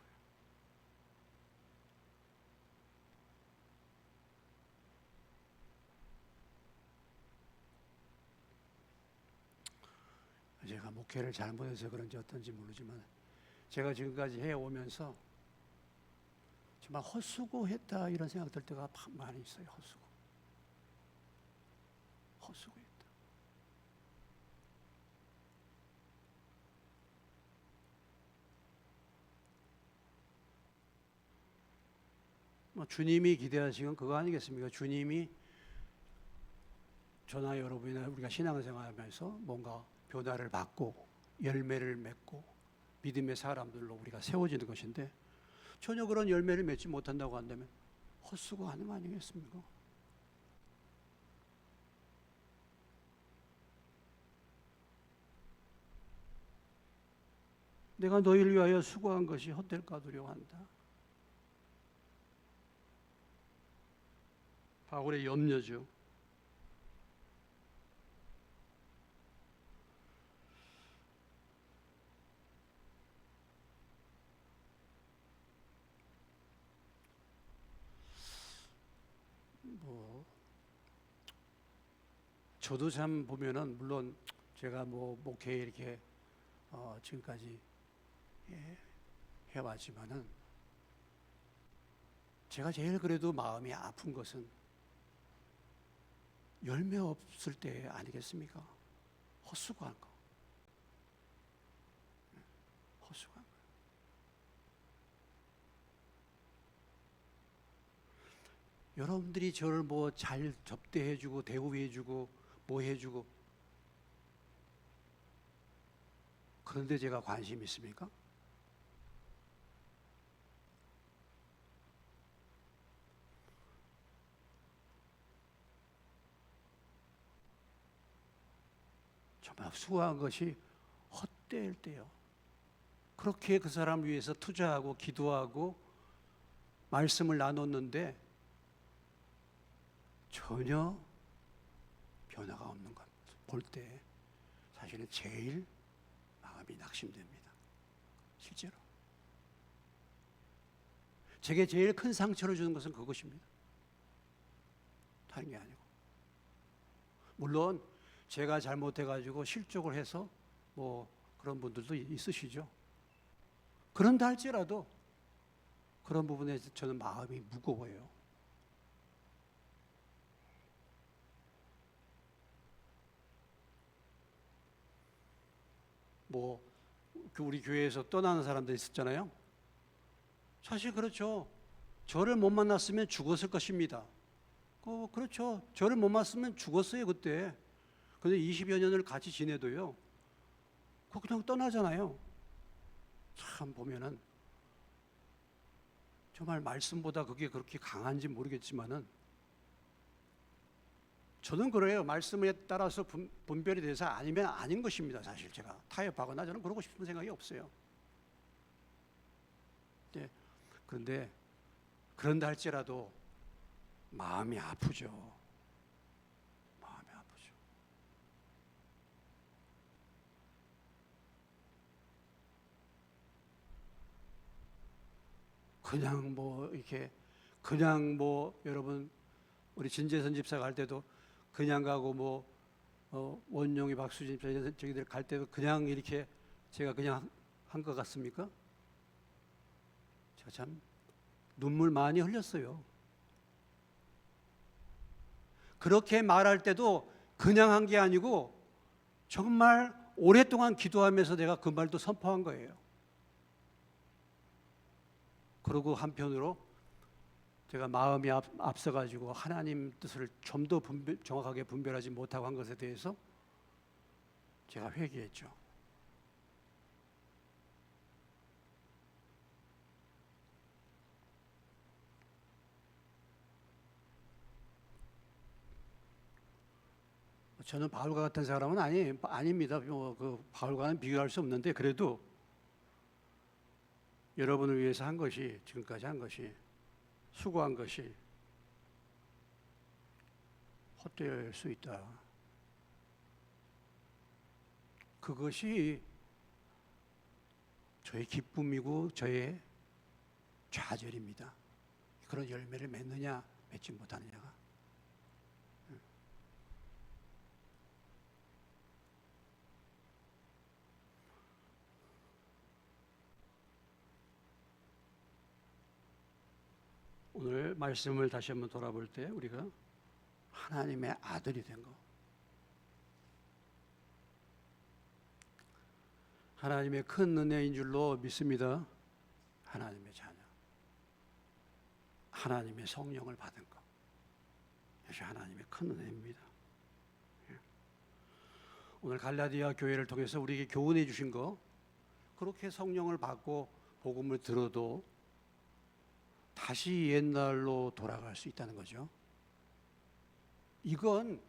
제가 목회를 잘못해서 그런지 어떤지 모르지만 제가 지금까지 해오면서 정말 헛수고했다 이런 생각 들 때가 많이 있어요. 헛수고했다. 주님이 기대하시는 그거 아니겠습니까? 주님이 저나 여러분이나 우리가 신앙생활하면서 뭔가 변화를 받고 열매를 맺고 믿음의 사람들로 우리가 세워지는 것인데 전혀 그런 열매를 맺지 못한다고 한다면 헛수고하는 거 아니겠습니까? 내가 너희를 위하여 수고한 것이 헛될까 두려워한다. 바울의 염려죠. 저도 참 보면은 물론 제가 목회에 이렇게 지금까지 해왔지만은 제가 제일 그래도 마음이 아픈 것은 열매 없을 때 아니겠습니까? 헛수고한 거. 헛수고한 거. 여러분들이 저를 잘 접대해주고 대우해주고 뭐 해주고 그런데 제가 관심 있습니까? 정말 수고한 것이 헛될 때요. 그렇게 그 사람을 위해서 투자하고 기도하고 말씀을 나눴는데 전혀 변화가 없는 것 볼 때 사실은 제일 마음이 낙심됩니다. 실제로 제게 제일 큰 상처를 주는 것은 그것입니다. 다른 게 아니고 물론 제가 잘못해가지고 실족을 해서 그런 분들도 있으시죠. 그런다 할지라도 그런 부분에 저는 마음이 무거워요. 우리 교회에서 떠나는 사람들 있었잖아요. 사실 그렇죠. 저를 못 만났으면 죽었을 것입니다. 그렇죠. 저를 못 만났으면 죽었어요 그때. 근데 20여 년을 같이 지내도요. 그냥 떠나잖아요. 참 보면은 정말 말씀보다 그게 그렇게 강한지 모르겠지만은 저는 그래요. 말씀에 따라서 분별이 돼서 아니면 아닌 것입니다. 사실 제가 타협하거나 저는 그러고 싶은 생각이 없어요. 네. 그런데 그런다 할지라도 마음이 아프죠. 마음이 아프죠. 그냥 이렇게 그냥 여러분 우리 진재선 집사 갈 때도 그냥 가고 원용이 박수진 저기들 갈 때도 그냥 이렇게 제가 그냥 한 것 같습니까? 제가 참 눈물 많이 흘렸어요. 그렇게 말할 때도 그냥 한 게 아니고 정말 오랫동안 기도하면서 내가 그 말도 선포한 거예요. 그리고 한편으로 제가 마음이 앞서가지고 하나님 뜻을 좀 더 정확하게 분별하지 못하고 한 것에 대해서 제가 회개했죠. 저는 바울과 같은 사람은 아닙니다. 그 바울과는 비교할 수 없는데 그래도 여러분을 위해서 한 것이 지금까지 한 것이 수고한 것이 헛될 수 있다. 그것이 저의 기쁨이고 저의 좌절입니다. 그런 열매를 맺느냐 맺지 못하느냐가. 오늘 말씀을 다시 한번 돌아볼 때 우리가 하나님의 아들이 된 것, 하나님의 큰 은혜인 줄로 믿습니다. 하나님의 자녀, 하나님의 성령을 받은 것, 이것이 하나님의 큰 은혜입니다. 오늘 갈라디아 교회를 통해서 우리에게 교훈해 주신 것, 그렇게 성령을 받고 복음을 들어도 다시 옛날로 돌아갈 수 있다는 거죠. 이건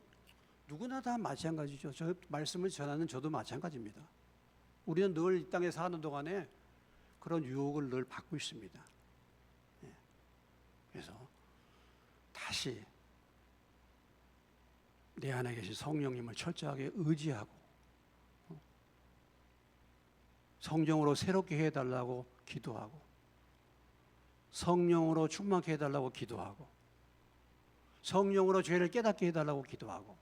누구나 다 마찬가지죠. 저 말씀을 전하는 저도 마찬가지입니다. 우리는 늘 이 땅에 사는 동안에 그런 유혹을 늘 받고 있습니다. 그래서 다시 내 안에 계신 성령님을 철저하게 의지하고 성령으로 새롭게 해달라고 기도하고 성령으로 충만케 해달라고 기도하고 성령으로 죄를 깨닫게 해달라고 기도하고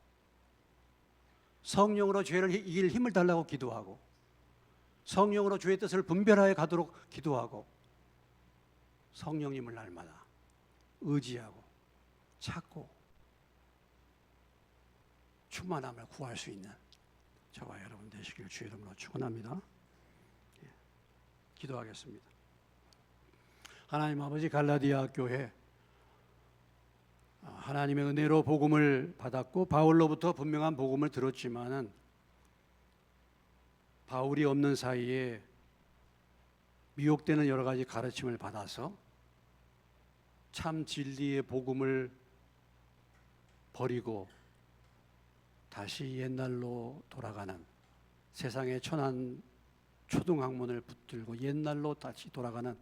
성령으로 죄를 이길 힘을 달라고 기도하고 성령으로 죄의 뜻을 분별하여 가도록 기도하고 성령님을 날마다 의지하고 찾고 충만함을 구할 수 있는 저와 여러분 되시길 주의 이름으로 축원합니다. 기도하겠습니다. 하나님 아버지, 갈라디아 교회 하나님의 은혜로 복음을 받았고 바울로부터 분명한 복음을 들었지만은 바울이 없는 사이에 미혹되는 여러 가지 가르침을 받아서 참 진리의 복음을 버리고 다시 옛날로 돌아가는, 세상의 천한 초등학문을 붙들고 옛날로 다시 돌아가는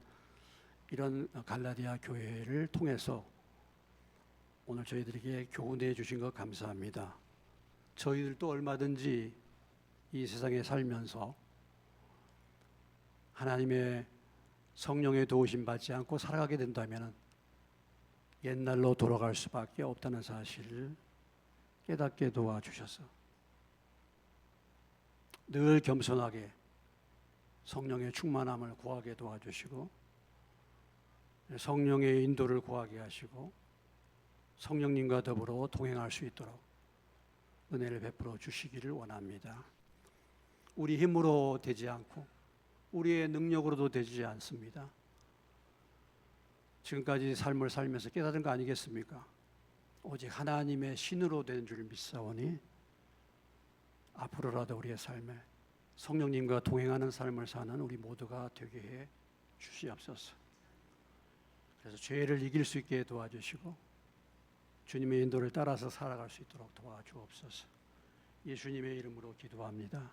이런 갈라디아 교회를 통해서 오늘 저희들에게 교훈해 주신 것 감사합니다. 저희들도 얼마든지 이 세상에 살면서 하나님의 성령의 도우심 받지 않고 살아가게 된다면 옛날로 돌아갈 수밖에 없다는 사실을 깨닫게 도와주셔서 늘 겸손하게 성령의 충만함을 구하게 도와주시고 성령의 인도를 구하게 하시고 성령님과 더불어 동행할 수 있도록 은혜를 베풀어 주시기를 원합니다. 우리 힘으로 되지 않고 우리의 능력으로도 되지 않습니다. 지금까지 삶을 살면서 깨달은 거 아니겠습니까? 오직 하나님의 신으로 된 줄 믿사오니 앞으로라도 우리의 삶에 성령님과 동행하는 삶을 사는 우리 모두가 되게 해 주시옵소서. 그래서 죄를 이길 수 있게 도와주시고 주님의 인도를 따라서 살아갈 수 있도록 도와주옵소서. 예수님의 이름으로 기도합니다.